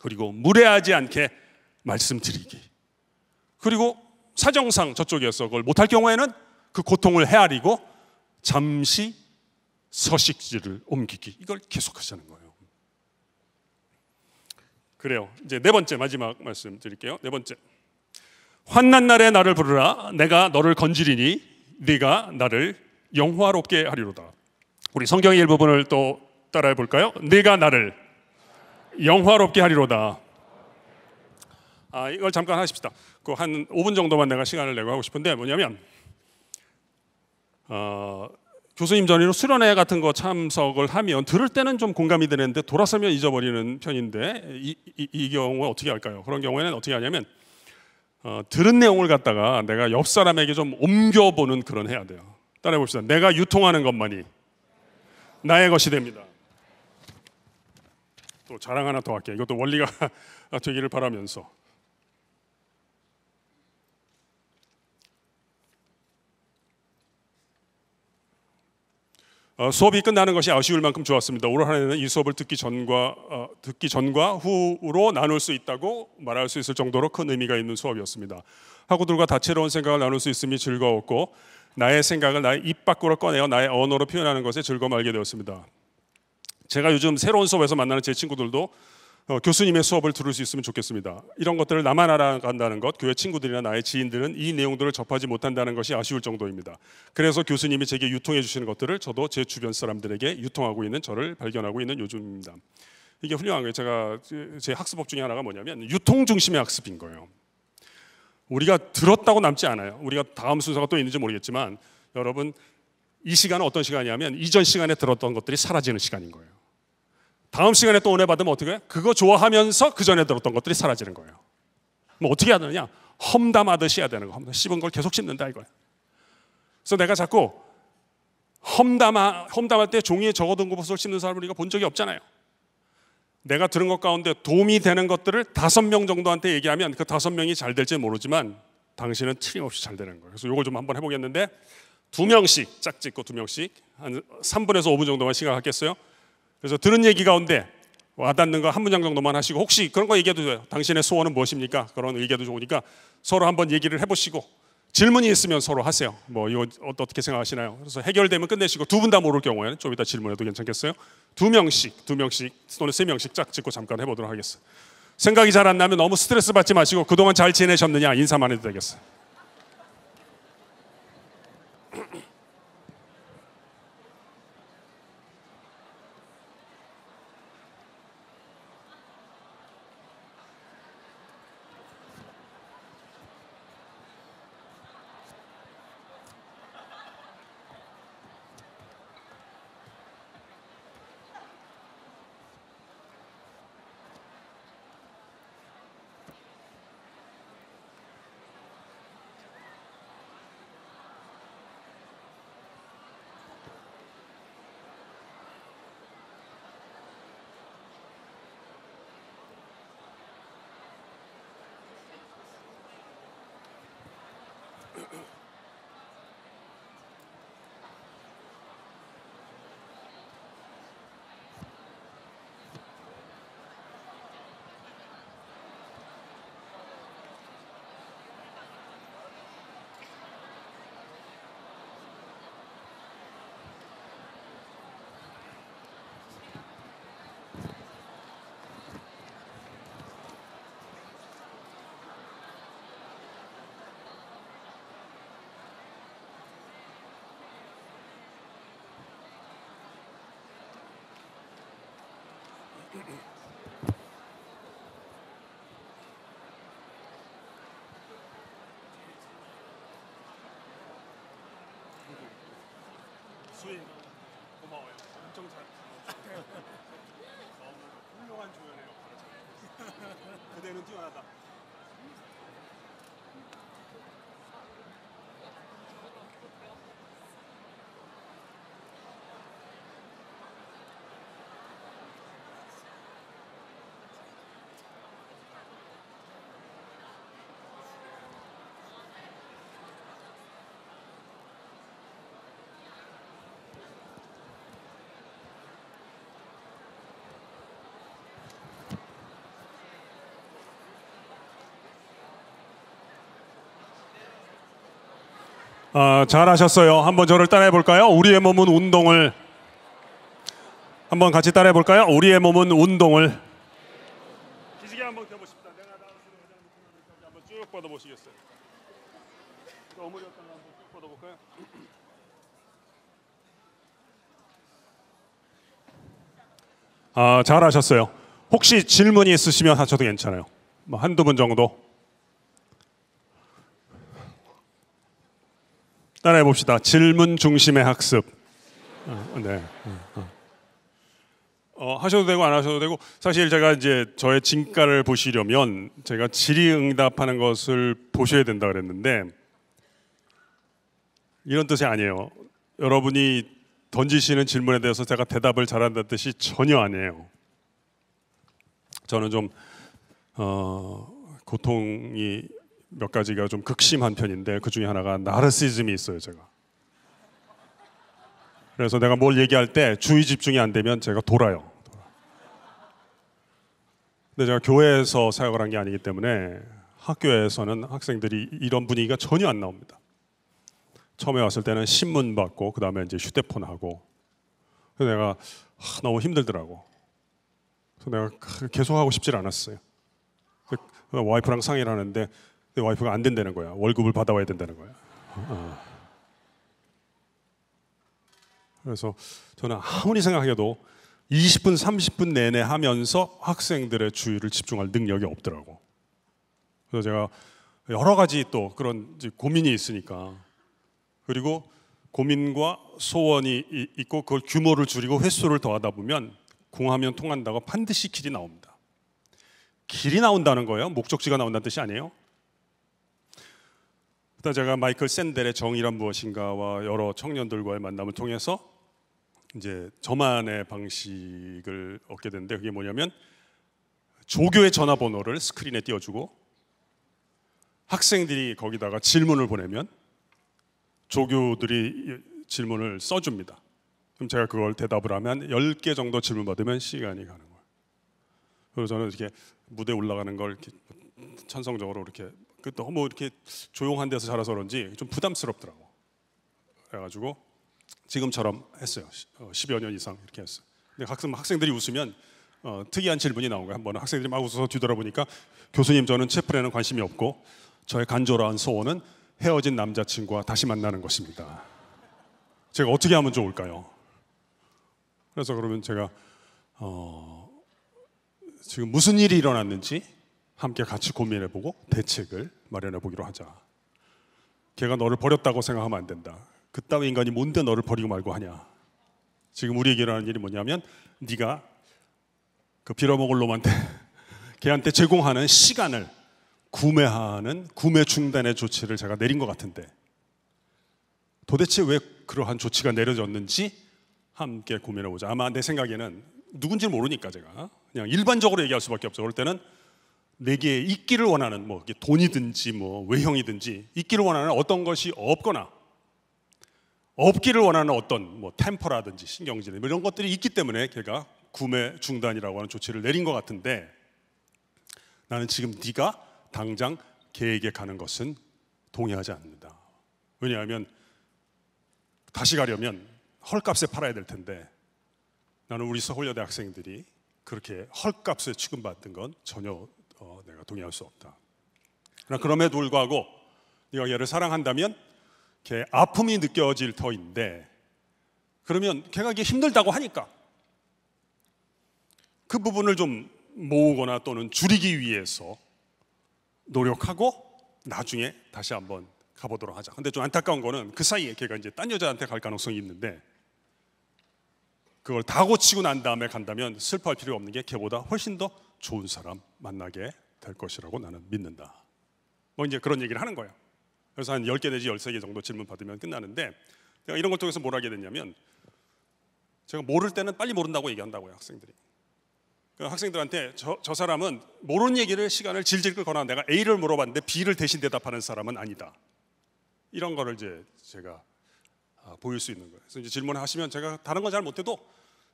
그리고 무례하지 않게 말씀드리기, 그리고 사정상 저쪽에서 그걸 못할 경우에는 그 고통을 헤아리고 잠시 서식지를 옮기기, 이걸 계속하자는 거예요. 그래요. 이제 네 번째 마지막 말씀 드릴게요. 네 번째, 환난 날에 나를 부르라. 내가 너를 건지리니 네가 나를 영화롭게 하리로다. 우리 성경의 일부분을 또 따라해 볼까요? 네가 나를 영화롭게 하리로다. 이걸 잠깐 하십시다. 그 한 5분 정도만 내가 시간을 내고 하고 싶은데 뭐냐면 교수님 전으로 수련회 같은 거 참석을 하면 들을 때는 좀 공감이 되는데 돌아서면 잊어버리는 편인데 이 경우 어떻게 할까요? 그런 경우에는 어떻게 하냐면 들은 내용을 갖다가 내가 옆 사람에게 좀 옮겨보는 그런 해야 돼요. 따라해 봅시다. 내가 유통하는 것만이 나의 것이 됩니다. 또 자랑 하나 더 할게요. 이것도 원리가 되기를 바라면서 수업이 끝나는 것이 아쉬울 만큼 좋았습니다. 올 한 해는 이 수업을 듣기 전과 후로 나눌 수 있다고 말할 수 있을 정도로 큰 의미가 있는 수업이었습니다. 학우들과 다채로운 생각을 나눌 수 있음이 즐거웠고 나의 생각을 나의 입 밖으로 꺼내어 나의 언어로 표현하는 것에 즐거움을 알게 되었습니다. 제가 요즘 새로운 수업에서 만나는 제 친구들도 교수님의 수업을 들을 수 있으면 좋겠습니다. 이런 것들을 나만 알아간다는 것, 교회 친구들이나 나의 지인들은 이 내용들을 접하지 못한다는 것이 아쉬울 정도입니다. 그래서 교수님이 제게 유통해 주시는 것들을 저도 제 주변 사람들에게 유통하고 있는 저를 발견하고 있는 요즘입니다. 이게 훌륭한 거예요. 제가 제 학습법 중에 하나가 뭐냐면 유통 중심의 학습인 거예요. 우리가 들었다고 남지 않아요. 우리가 다음 순서가 또 있는지 모르겠지만 여러분, 이 시간은 어떤 시간이냐면 이전 시간에 들었던 것들이 사라지는 시간인 거예요. 다음 시간에 또 은혜 받으면 어떻게 해요? 그거 좋아하면서 그 전에 들었던 것들이 사라지는 거예요. 뭐 어떻게 해야 되느냐? 험담하듯이 해야 되는 거. 씹은 걸 계속 씹는다 이거예요. 그래서 내가 자꾸 험담할 때 종이에 적어둔 것을 씹는 사람을 우리가 본 적이 없잖아요. 내가 들은 것 가운데 도움이 되는 것들을 5명 정도한테 얘기하면 그 5명이 잘 될지 모르지만 당신은 틀림없이 잘 되는 거예요. 그래서 이걸 좀 한번 해보겠는데 2명씩 짝 찍고 2명씩 한 3분에서 5분 정도만 시간 갖겠어요. 그래서 들은 얘기 가운데 와닿는 거 한 문장 정도만 하시고 혹시 그런 거 얘기해도 돼요. 당신의 소원은 무엇입니까? 그런 얘기해도 좋으니까 서로 한번 얘기를 해보시고 질문이 있으면 서로 하세요. 뭐 이거 어떻게 생각하시나요? 그래서 해결되면 끝내시고 두 분 다 모를 경우에는 좀 이따 질문해도 괜찮겠어요? 2명씩 또는 3명씩 짝 찍고 잠깐 해보도록 하겠어요. 생각이 잘 안 나면 너무 스트레스 받지 마시고 그동안 잘 지내셨느냐 인사만 해도 되겠어요. 수인 고마워요. 엄청 잘. 너무 훌륭한 조연이에요. 그대는 뛰어나다. 잘하셨어요. 한번 저를 따라해 볼까요? 우리의 몸은 운동을 한번 같이 따라해 볼까요? 우리의 몸은 운동을 기지개 한번 펴보십시다. 내가 나왔으면 한번 쭉 뻗어보시겠어요? 어머니였던 한번 쭉 뻗어볼까요? 잘하셨어요. 혹시 질문이 있으시면 하셔도 괜찮아요. 뭐 한두 분 정도. 따라해 봅시다. 질문 중심의 학습. 네. 하셔도 되고 안 하셔도 되고 사실 제가 이제 저의 진가를 보시려면 제가 질의응답하는 것을 보셔야 된다 그랬는데 이런 뜻이 아니에요. 여러분이 던지시는 질문에 대해서 제가 대답을 잘한다는 뜻이 전혀 아니에요. 저는 좀 고통이 몇 가지가 좀 극심한 편인데 그 중에 하나가 나르시즘이 있어요. 제가. 그래서 내가 뭘 얘기할 때 주의 집중이 안 되면 제가 돌아요. 근데 제가 교회에서 사역을 한 게 아니기 때문에 학교에서는 학생들이 이런 분위기가 전혀 안 나옵니다. 처음에 왔을 때는 신문 받고 그 다음에 이제 휴대폰 하고 그래서 내가 너무 힘들더라고. 내가 계속 하고 싶질 않았어요. 와이프랑 상의를 하는데 내 와이프가 안 된다는 거야. 월급을 받아와야 된다는 거야. 그래서 저는 아무리 생각해도 20분, 30분 내내 하면서 학생들의 주의를 집중할 능력이 없더라고. 그래서 제가 여러 가지 또 그런 고민이 있으니까, 그리고 고민과 소원이 있고 그걸 규모를 줄이고 횟수를 더하다 보면 공하면 통한다고 반드시 길이 나옵니다. 길이 나온다는 거예요. 목적지가 나온다는 뜻이 아니에요. 그러다 제가 마이클 샌델의 정의란 무엇인가와 여러 청년들과의 만남을 통해서 이제 저만의 방식을 얻게 됐는데, 그게 뭐냐면 조교의 전화번호를 스크린에 띄워주고 학생들이 거기다가 질문을 보내면 조교들이 질문을 써줍니다. 그럼 제가 그걸 대답을 하면 10개 정도 질문 받으면 시간이 가는 거예요. 그래서 저는 이렇게 무대에 올라가는 걸 이렇게 천성적으로 이렇게 너무 이렇게 조용한 데서 자라서 그런지 좀 부담스럽더라고. 그래가지고 지금처럼 했어요. 10여 년 이상 이렇게 했어요. 근데 학생들이 웃으면 특이한 질문이 나온 거예요. 한 번은 학생들이 막 웃어서 뒤돌아보니까, 교수님, 저는 채플에는 관심이 없고 저의 간절한 소원은 헤어진 남자친구와 다시 만나는 것입니다. 제가 어떻게 하면 좋을까요? 그래서 그러면 제가 지금 무슨 일이 일어났는지 함께 같이 고민해보고 대책을 마련해보기로 하자. 걔가 너를 버렸다고 생각하면 안 된다. 그따위 인간이 뭔데 너를 버리고 말고 하냐. 지금 우리에게 일어나는 일이 뭐냐면, 네가 그 빌어먹을 놈한테 걔한테 제공하는 시간을 구매하는 구매 중단의 조치를 제가 내린 것 같은데, 도대체 왜 그러한 조치가 내려졌는지 함께 고민해보자. 아마 내 생각에는 누군지 모르니까 제가 그냥 일반적으로 얘기할 수밖에 없죠. 그럴 때는 내게 있기를 원하는, 뭐 돈이든지 뭐 외형이든지 있기를 원하는 어떤 것이 없거나 없기를 원하는 어떤 뭐 템퍼라든지 신경질 이런 것들이 있기 때문에 걔가 구매 중단이라고 하는 조치를 내린 것 같은데, 나는 지금 네가 당장 걔에게 가는 것은 동의하지 않는다. 왜냐하면 다시 가려면 헐값에 팔아야 될 텐데, 나는 우리 서울여대 학생들이 그렇게 헐값에 취급받는 건 전혀 내가 동의할 수 없다. 그러나 그럼에도 불구하고 네가 걔를 사랑한다면 걔 아픔이 느껴질 터인데, 그러면 걔가 이게 힘들다고 하니까 그 부분을 좀 모으거나 또는 줄이기 위해서 노력하고 나중에 다시 한번 가보도록 하자. 근데 좀 안타까운 거는 그 사이에 걔가 이제 딴 여자한테 갈 가능성이 있는데, 그걸 다 고치고 난 다음에 간다면 슬퍼할 필요가 없는 게 걔보다 훨씬 더 좋은 사람 만나게 될 것이라고 나는 믿는다. 뭐 이제 그런 얘기를 하는 거예요. 그래서 한 10개 내지 13개 정도 질문 받으면 끝나는데, 제가 이런 걸 통해서 뭘 하게 됐냐면, 제가 모를 때는 빨리 모른다고 얘기한다고요, 학생들이. 학생들한테 저 사람은 모르는 얘기를 시간을 질질 끌거나 내가 A를 물어봤는데 B를 대신 대답하는 사람은 아니다. 이런 거를 이제 제가 보일 수 있는 거예요. 그래서 이제 질문을 하시면 제가 다른 건 잘 못해도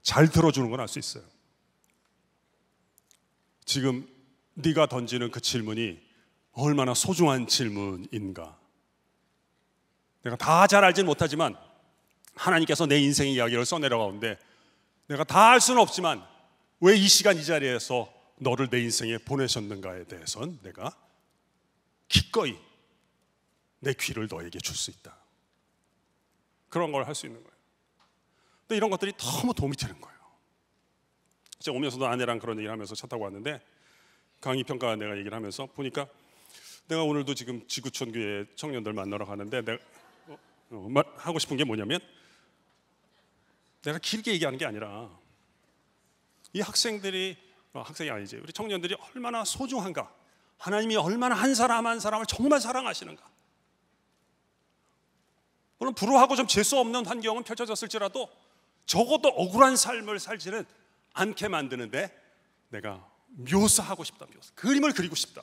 잘 들어주는 건 알 수 있어요. 지금 네가 던지는 그 질문이 얼마나 소중한 질문인가. 내가 다 잘 알지는 못하지만 하나님께서 내 인생의 이야기를 써내려가는데, 내가 다 알 수는 없지만 왜 이 시간 이 자리에서 너를 내 인생에 보내셨는가에 대해서는 내가 기꺼이 내 귀를 너에게 줄 수 있다. 그런 걸 할 수 있는 거예요. 근데 이런 것들이 너무 도움이 되는 거예요. 제가 오면서도 아내랑 그런 얘기를 하면서 차 타고 왔는데, 강의 평가 내가 얘기를 하면서 보니까, 내가 오늘도 지금 지구촌 교회 청년들 만나러 가는데 내가 하고 싶은 게 뭐냐면, 내가 길게 얘기하는 게 아니라 이 학생들이 학생이 아니지 우리 청년들이 얼마나 소중한가, 하나님이 얼마나 한 사람 한 사람을 정말 사랑하시는가. 물론 불우하고 좀 재수 없는 환경은 펼쳐졌을지라도 적어도 억울한 삶을 살지는 않게 만드는데 내가 묘사하고 싶다. 그림을 그리고 싶다.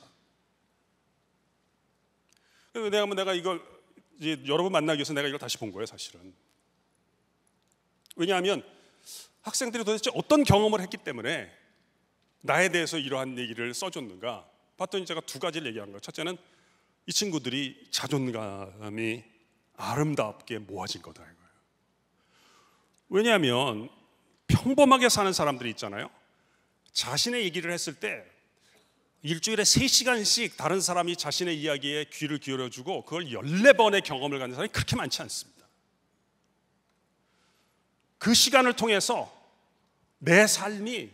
내가 이걸 이제 여러분 만나기 위해서 내가 이걸 다시 본 거예요, 사실은. 왜냐하면 학생들이 도대체 어떤 경험을 했기 때문에 나에 대해서 이러한 얘기를 써줬는가 봤더니 제가 두 가지를 얘기한 거예요. 첫째는 이 친구들이 자존감이 아름답게 모아진 거다 이거예요. 왜냐하면 평범하게 사는 사람들이 있잖아요. 자신의 얘기를 했을 때 일주일에 3시간씩 다른 사람이 자신의 이야기에 귀를 기울여주고 그걸 14번의 경험을 갖는 사람이 그렇게 많지 않습니다. 그 시간을 통해서 내 삶이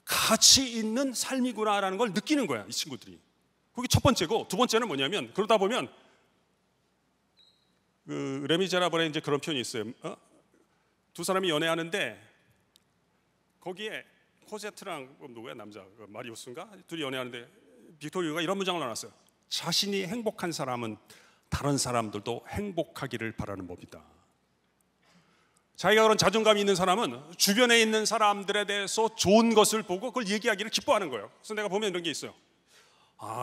가치 있는 삶이구나라는 걸 느끼는 거야, 이 친구들이. 그게 첫 번째고, 두 번째는 뭐냐면, 그러다 보면 그 레미제라블에 이제 그런 표현이 있어요. 두 사람이 연애하는데 거기에 코제트랑 누구야, 남자 마리우스인가, 둘이 연애하는데 빅토리오가 이런 문장을 나눴어요. 자신이 행복한 사람은 다른 사람들도 행복하기를 바라는 법이다. 자기가 그런 자존감이 있는 사람은 주변에 있는 사람들에 대해서 좋은 것을 보고 그걸 얘기하기를 기뻐하는 거예요. 그래서 내가 보면 이런 게 있어요.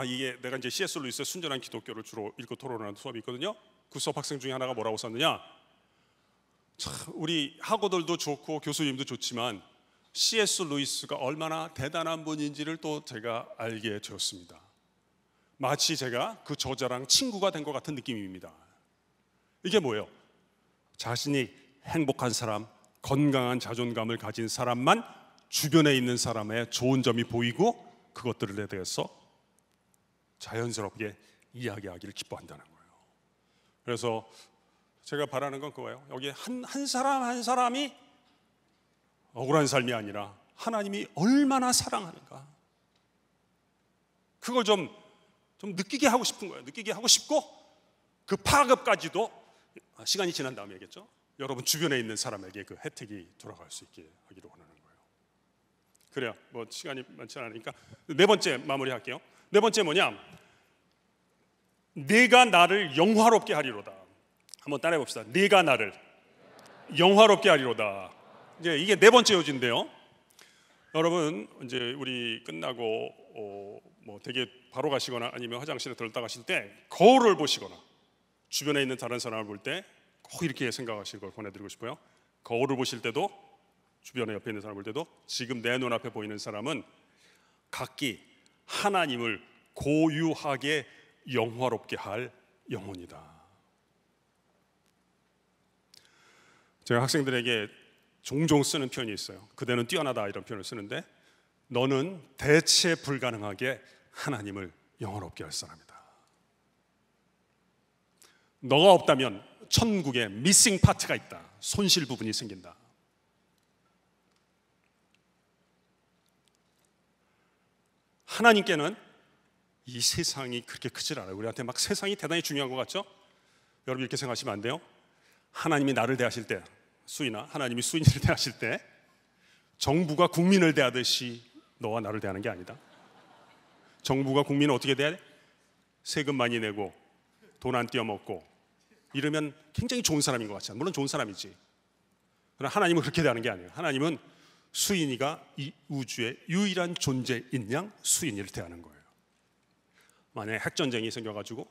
이게 내가 이제 C.S. 루이스의 순전한 기독교를 주로 읽고 토론하는 수업이 있거든요. 그 수업 학생 중에 하나가 뭐라고 썼느냐, 참 우리 학우들도 좋고 교수님도 좋지만 C.S. 루이스가 얼마나 대단한 분인지를 또 제가 알게 되었습니다. 마치 제가 그 저자랑 친구가 된 것 같은 느낌입니다. 이게 뭐예요? 자신이 행복한 사람, 건강한 자존감을 가진 사람만 주변에 있는 사람의 좋은 점이 보이고 그것들에 대해서 자연스럽게 이야기하기를 기뻐한다는 거예요. 그래서 제가 바라는 건 그거예요. 여기 한 사람 한 사람이 억울한 삶이 아니라 하나님이 얼마나 사랑하는가, 그걸 좀 느끼게 하고 싶은 거예요. 느끼게 하고 싶고, 그 파급까지도 시간이 지난 다음에겠죠, 여러분 주변에 있는 사람에게 그 혜택이 돌아갈 수 있게 하기를 원하는 거예요. 그래야 뭐 시간이 많지 않으니까 네 번째 마무리할게요. 네 번째 뭐냐, 네가 나를 영화롭게 하리로다. 한번 따라해 봅시다. 네가 나를 영화롭게 하리로다. 이게 네 번째 요지인데요. 여러분 이제 우리 끝나고 뭐 되게 바로 가시거나 아니면 화장실에 들렀다 가실 때 거울을 보시거나 주변에 있는 다른 사람을 볼 때 꼭 이렇게 생각하실 걸 권해드리고 싶어요. 거울을 보실 때도, 주변에 옆에 있는 사람을 볼 때도, 지금 내 눈앞에 보이는 사람은 각기 하나님을 고유하게 영화롭게 할 영혼이다. 제가 학생들에게 종종 쓰는 표현이 있어요. 그대는 뛰어나다, 이런 표현을 쓰는데, 너는 대체 불가능하게 하나님을 영화롭게 할 사람이다. 너가 없다면 천국에 미싱 파트가 있다. 손실 부분이 생긴다. 하나님께는 이 세상이 그렇게 크질 않아요. 우리한테 막 세상이 대단히 중요한 것 같죠? 여러분 이렇게 생각하시면 안 돼요. 하나님이 나를 대하실 때, 수인아, 하나님이 수인이를 대하실 때 정부가 국민을 대하듯이 너와 나를 대하는 게 아니다. 정부가 국민을 어떻게 대해? 세금 많이 내고 돈 안 떼어먹고 이러면 굉장히 좋은 사람인 것 같잖아요. 물론 좋은 사람이지. 그러나 하나님은 그렇게 대하는 게 아니에요. 하나님은 수인이가 이 우주의 유일한 존재인 양 수인이를 대하는 거예요. 만약에 핵전쟁이 생겨가지고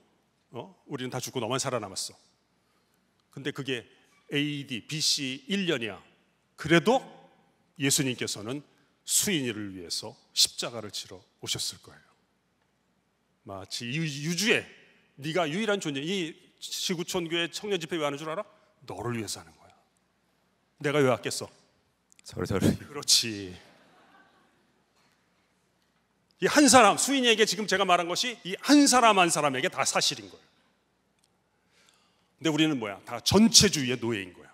우리는 다 죽고 너만 살아남았어. 근데 그게 AD, BC 1년이야. 그래도 예수님께서는 수인이를 위해서 십자가를 치러 오셨을 거예요. 마치 이 유주에 네가 유일한 존재, 이 지구촌교회 청년 집회 왜 하는 줄 알아? 너를 위해서 하는 거야. 내가 왜 왔겠어? 저를 그렇지. 이 한 사람, 수인에게 지금 제가 말한 것이 이 한 사람 한 사람에게 다 사실인 거예요. 근데 우리는 뭐야? 다 전체주의의 노예인 거야.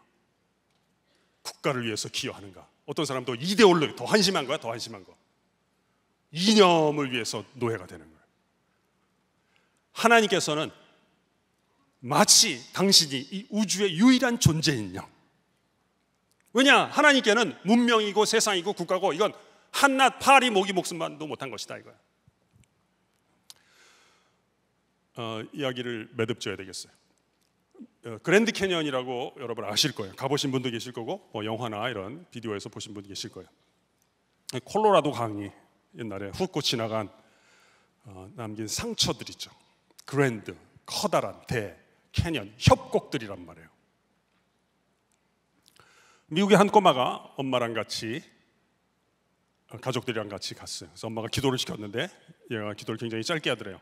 국가를 위해서 기여하는가? 어떤 사람 더 이데올로기, 더 한심한 거야, 더 한심한 거. 이념을 위해서 노예가 되는 거예요. 하나님께서는 마치 당신이 이 우주의 유일한 존재인 양. 왜냐? 하나님께는 문명이고 세상이고 국가고 이건 한낱 파리 모기 목숨만도 못한 것이다 이거야. 이야기를 매듭져야 되겠어요. 그랜드 캐니언이라고 여러분 아실 거예요. 가보신 분도 계실 거고 뭐 영화나 이런 비디오에서 보신 분도 계실 거예요. 콜로라도 강이 옛날에 훑고 지나간 남긴 상처들 있죠. 그랜드, 커다란 대 캐년, 협곡들이란 말이에요. 미국의 한 꼬마가 엄마랑 같이 가족들이랑 같이 갔어요. 그래서 엄마가 기도를 시켰는데 얘가 기도를 굉장히 짧게 하더래요.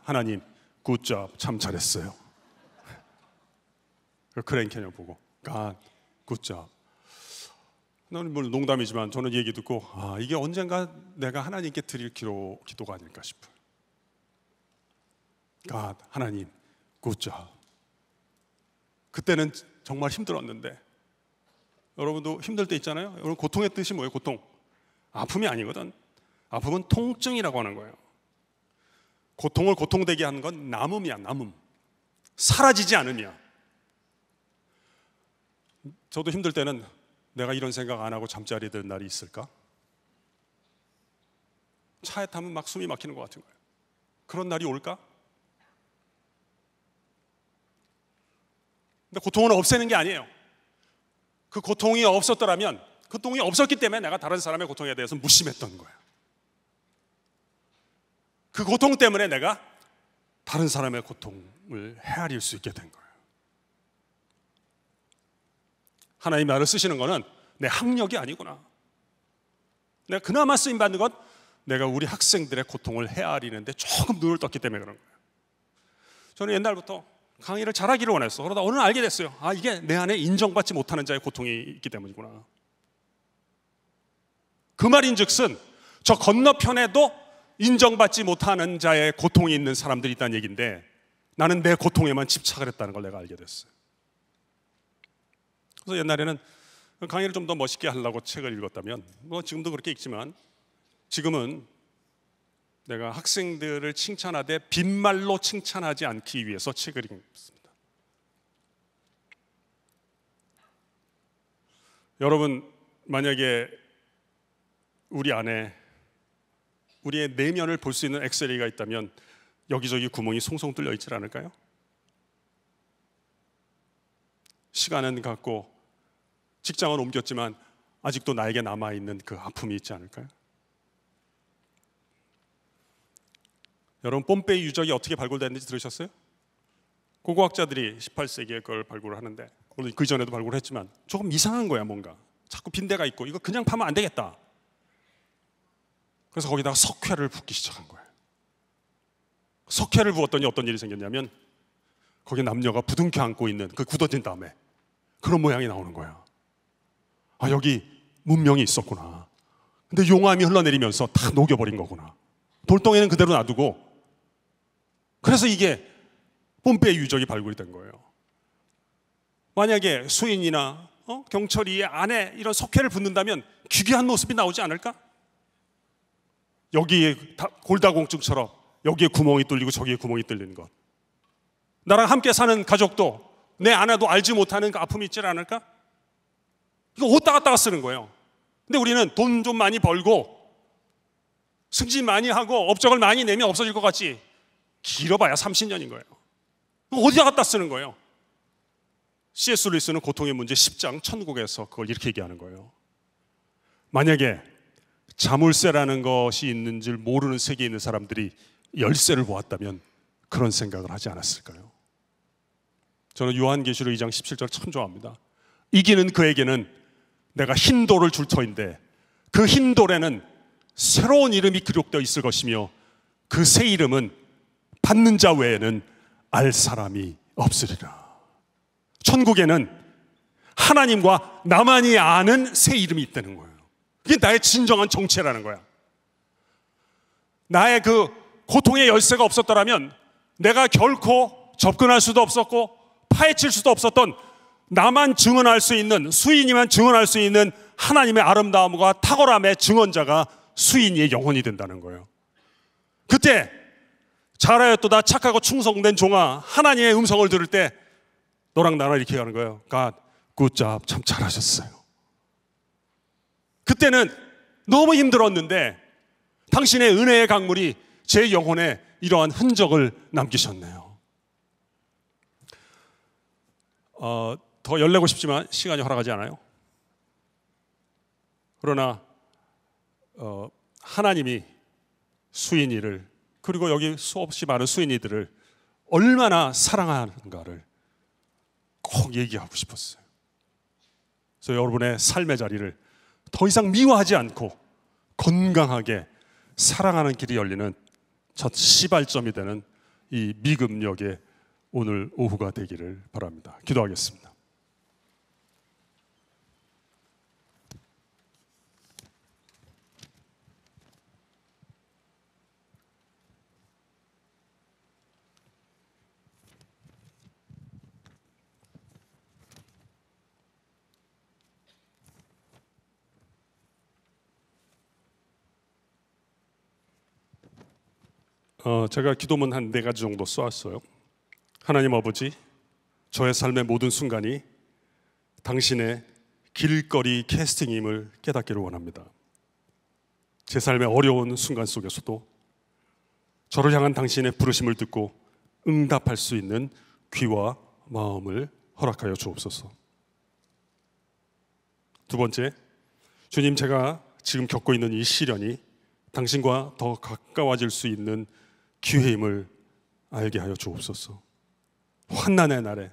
하나님 굿잡, 참 잘했어요. 그랜드 캐년 보고 굿잡. 나는 물론 농담이지만 저는 얘기 듣고 이게 언젠가 내가 하나님께 드릴 기도가 아닐까 싶어요. 하나님, 굿잡. 그때는 정말 힘들었는데, 여러분도 힘들 때 있잖아요. 여러분, 고통의 뜻이 뭐예요? 고통. 아픔이 아니거든. 아픔은 통증이라고 하는 거예요. 고통을 고통되게 하는 건 남음이야, 남음. 사라지지 않음이야. 저도 힘들 때는 내가 이런 생각 안 하고 잠자리에 드는 날이 있을까? 차에 타면 막 숨이 막히는 것 같은 거예요. 그런 날이 올까? 근데 고통은 없애는 게 아니에요. 그 고통이 없었더라면, 그 고통이 없었기 때문에 내가 다른 사람의 고통에 대해서 무심했던 거예요. 그 고통 때문에 내가 다른 사람의 고통을 헤아릴 수 있게 된 거예요. 하나님 나를 쓰시는 거는 내 학력이 아니구나. 내가 그나마 쓰임받는 건 내가 우리 학생들의 고통을 헤아리는데 조금 눈을 떴기 때문에 그런 거예요. 저는 옛날부터 강의를 잘하기를 원했어. 그러다 어느 날 알게 됐어요. 이게 내 안에 인정받지 못하는 자의 고통이 있기 때문이구나. 그 말인즉슨 저 건너편에도 인정받지 못하는 자의 고통이 있는 사람들이 있다는 얘기인데, 나는 내 고통에만 집착을 했다는 걸 내가 알게 됐어요. 그래서 옛날에는 강의를 좀 더 멋있게 하려고 책을 읽었다면, 지금도 그렇게 읽지만, 지금은 내가 학생들을 칭찬하되 빈말로 칭찬하지 않기 위해서 책을 읽습니다. 여러분, 만약에 우리 안에 우리의 내면을 볼 수 있는 엑스레이가 있다면 여기저기 구멍이 송송 뚫려 있지 않을까요? 시간은 갔고 직장은 옮겼지만 아직도 나에게 남아있는 그 아픔이 있지 않을까요? 여러분, 폼페이 유적이 어떻게 발굴됐는지 들으셨어요? 고고학자들이 18세기에 그걸 발굴을 하는데, 물론 그 전에도 발굴을 했지만 조금 이상한 거야. 뭔가 자꾸 빈대가 있고 이거 그냥 파면 안 되겠다. 그래서 거기다가 석회를 붓기 시작한 거예요. 석회를 부었더니 어떤 일이 생겼냐면, 거기 남녀가 부둥켜 안고 있는 그 굳어진 다음에 그런 모양이 나오는 거야. 여기 문명이 있었구나. 근데 용암이 흘러내리면서 다 녹여버린 거구나. 돌덩이는 그대로 놔두고. 그래서 이게 폼페이 유적이 발굴이 된 거예요. 만약에 수인이나 경철이의 안에 이런 석회를 붓는다면 기괴한 모습이 나오지 않을까? 여기에 골다공증처럼 여기에 구멍이 뚫리고 저기에 구멍이 뚫리는 것. 나랑 함께 사는 가족도 내 아내도 알지 못하는 그 아픔이 있지 않을까? 이거 왔다 갔다 쓰는 거예요. 근데 우리는 돈 좀 많이 벌고 승진 많이 하고 업적을 많이 내면 없어질 것 같지, 길어봐야 30년인 거예요. 어디다 갖다 쓰는 거예요? C.S. 루이스는 고통의 문제 10장 천국에서 그걸 이렇게 얘기하는 거예요. 만약에 자물쇠라는 것이 있는 줄 모르는 세계에 있는 사람들이 열쇠를 보았다면 그런 생각을 하지 않았을까요? 저는 요한계시록 2장 17절 참 좋아합니다. 이기는 그에게는 내가 흰 돌을 줄 터인데 그 흰 돌에는 새로운 이름이 기록되어 있을 것이며 그 새 이름은 받는 자 외에는 알 사람이 없으리라. 천국에는 하나님과 나만이 아는 새 이름이 있다는 거예요. 그게 나의 진정한 정체라는 거야. 나의 그 고통의 열쇠가 없었더라면 내가 결코 접근할 수도 없었고 파헤칠 수도 없었던, 나만 증언할 수 있는, 수인이만 증언할 수 있는 하나님의 아름다움과 탁월함의 증언자가 수인이의 영혼이 된다는 거예요. 그때 잘하였도다 착하고 충성된 종아, 하나님의 음성을 들을 때 너랑 나랑 이렇게 하는 거예요. God, good job, 참 잘하셨어요. 그때는 너무 힘들었는데 당신의 은혜의 강물이 제 영혼에 이러한 흔적을 남기셨네요. 더 열내고 싶지만 시간이 허락하지 않아요. 그러나 하나님이 수인이를, 그리고 여기 수없이 많은 수인이들을 얼마나 사랑하는가를 꼭 얘기하고 싶었어요. 그래서 여러분의 삶의 자리를 더 이상 미워하지 않고 건강하게 사랑하는 길이 열리는 첫 시발점이 되는 이 미금역의 오늘 오후가 되기를 바랍니다. 기도하겠습니다. 제가 기도문 한 4가지 정도 써왔어요. 하나님 아버지, 저의 삶의 모든 순간이 당신의 길거리 캐스팅임을 깨닫기를 원합니다. 제 삶의 어려운 순간 속에서도 저를 향한 당신의 부르심을 듣고 응답할 수 있는 귀와 마음을 허락하여 주옵소서. 2번째, 주님, 제가 지금 겪고 있는 이 시련이 당신과 더 가까워질 수 있는 기회임을 알게 하여 주옵소서. 환난의 날에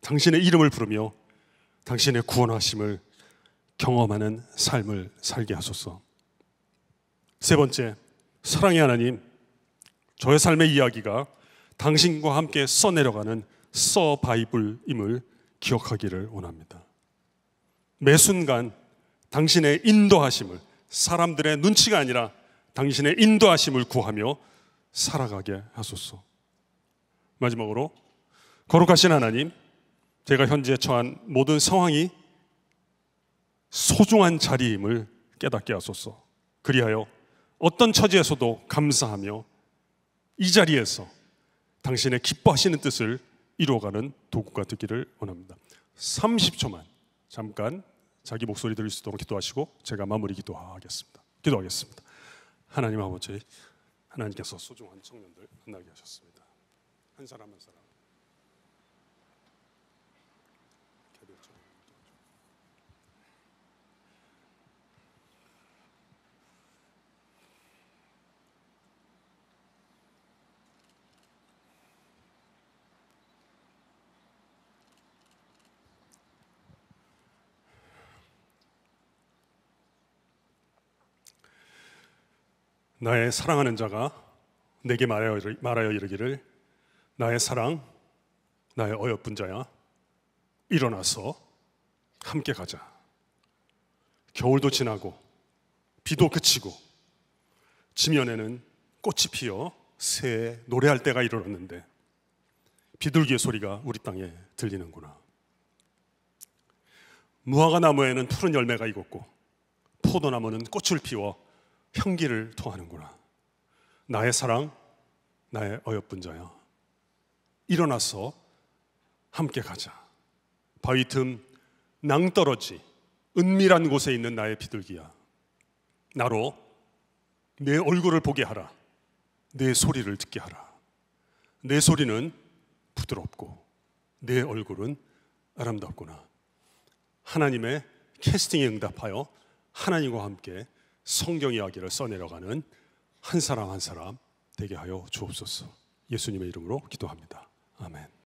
당신의 이름을 부르며 당신의 구원하심을 경험하는 삶을 살게 하소서. 3번째, 사랑의 하나님, 저의 삶의 이야기가 당신과 함께 써내려가는 서바이블임을 기억하기를 원합니다. 매 순간 당신의 인도하심을, 사람들의 눈치가 아니라 당신의 인도하심을 구하며 살아가게 하소서. 마지막으로, 거룩하신 하나님, 제가 현재 처한 모든 상황이 소중한 자리임을 깨닫게 하소서. 그리하여 어떤 처지에서도 감사하며 이 자리에서 당신의 기뻐하시는 뜻을 이루어가는 도구가 되기를 원합니다. 30초만 잠깐 자기 목소리 들을 수 있도록 기도하시고 제가 마무리 기도하겠습니다. 하나님 아버지, 하나님께서 소중한 청년들 만나게 하셨습니다. 한 사람 한 사람 나의 사랑하는 자가 내게 말하여 이르기를, 나의 사랑, 나의 어여쁜 자야, 일어나서 함께 가자. 겨울도 지나고 비도 그치고 지면에는 꽃이 피어 새해 노래할 때가 이르렀는데 비둘기의 소리가 우리 땅에 들리는구나. 무화과 나무에는 푸른 열매가 익었고 포도나무는 꽃을 피워 향기를 토하는구나. 나의 사랑, 나의 어여쁜 자야, 일어나서 함께 가자. 바위 틈 낭떠러지 은밀한 곳에 있는 나의 비둘기야, 나로 내 얼굴을 보게 하라. 내 소리를 듣게 하라. 내 소리는 부드럽고 내 얼굴은 아름답구나. 하나님의 캐스팅에 응답하여 하나님과 함께 성경 이야기를 써내려가는 한 사람 한 사람 되게 하여 주옵소서. 예수님의 이름으로 기도합니다. 아멘.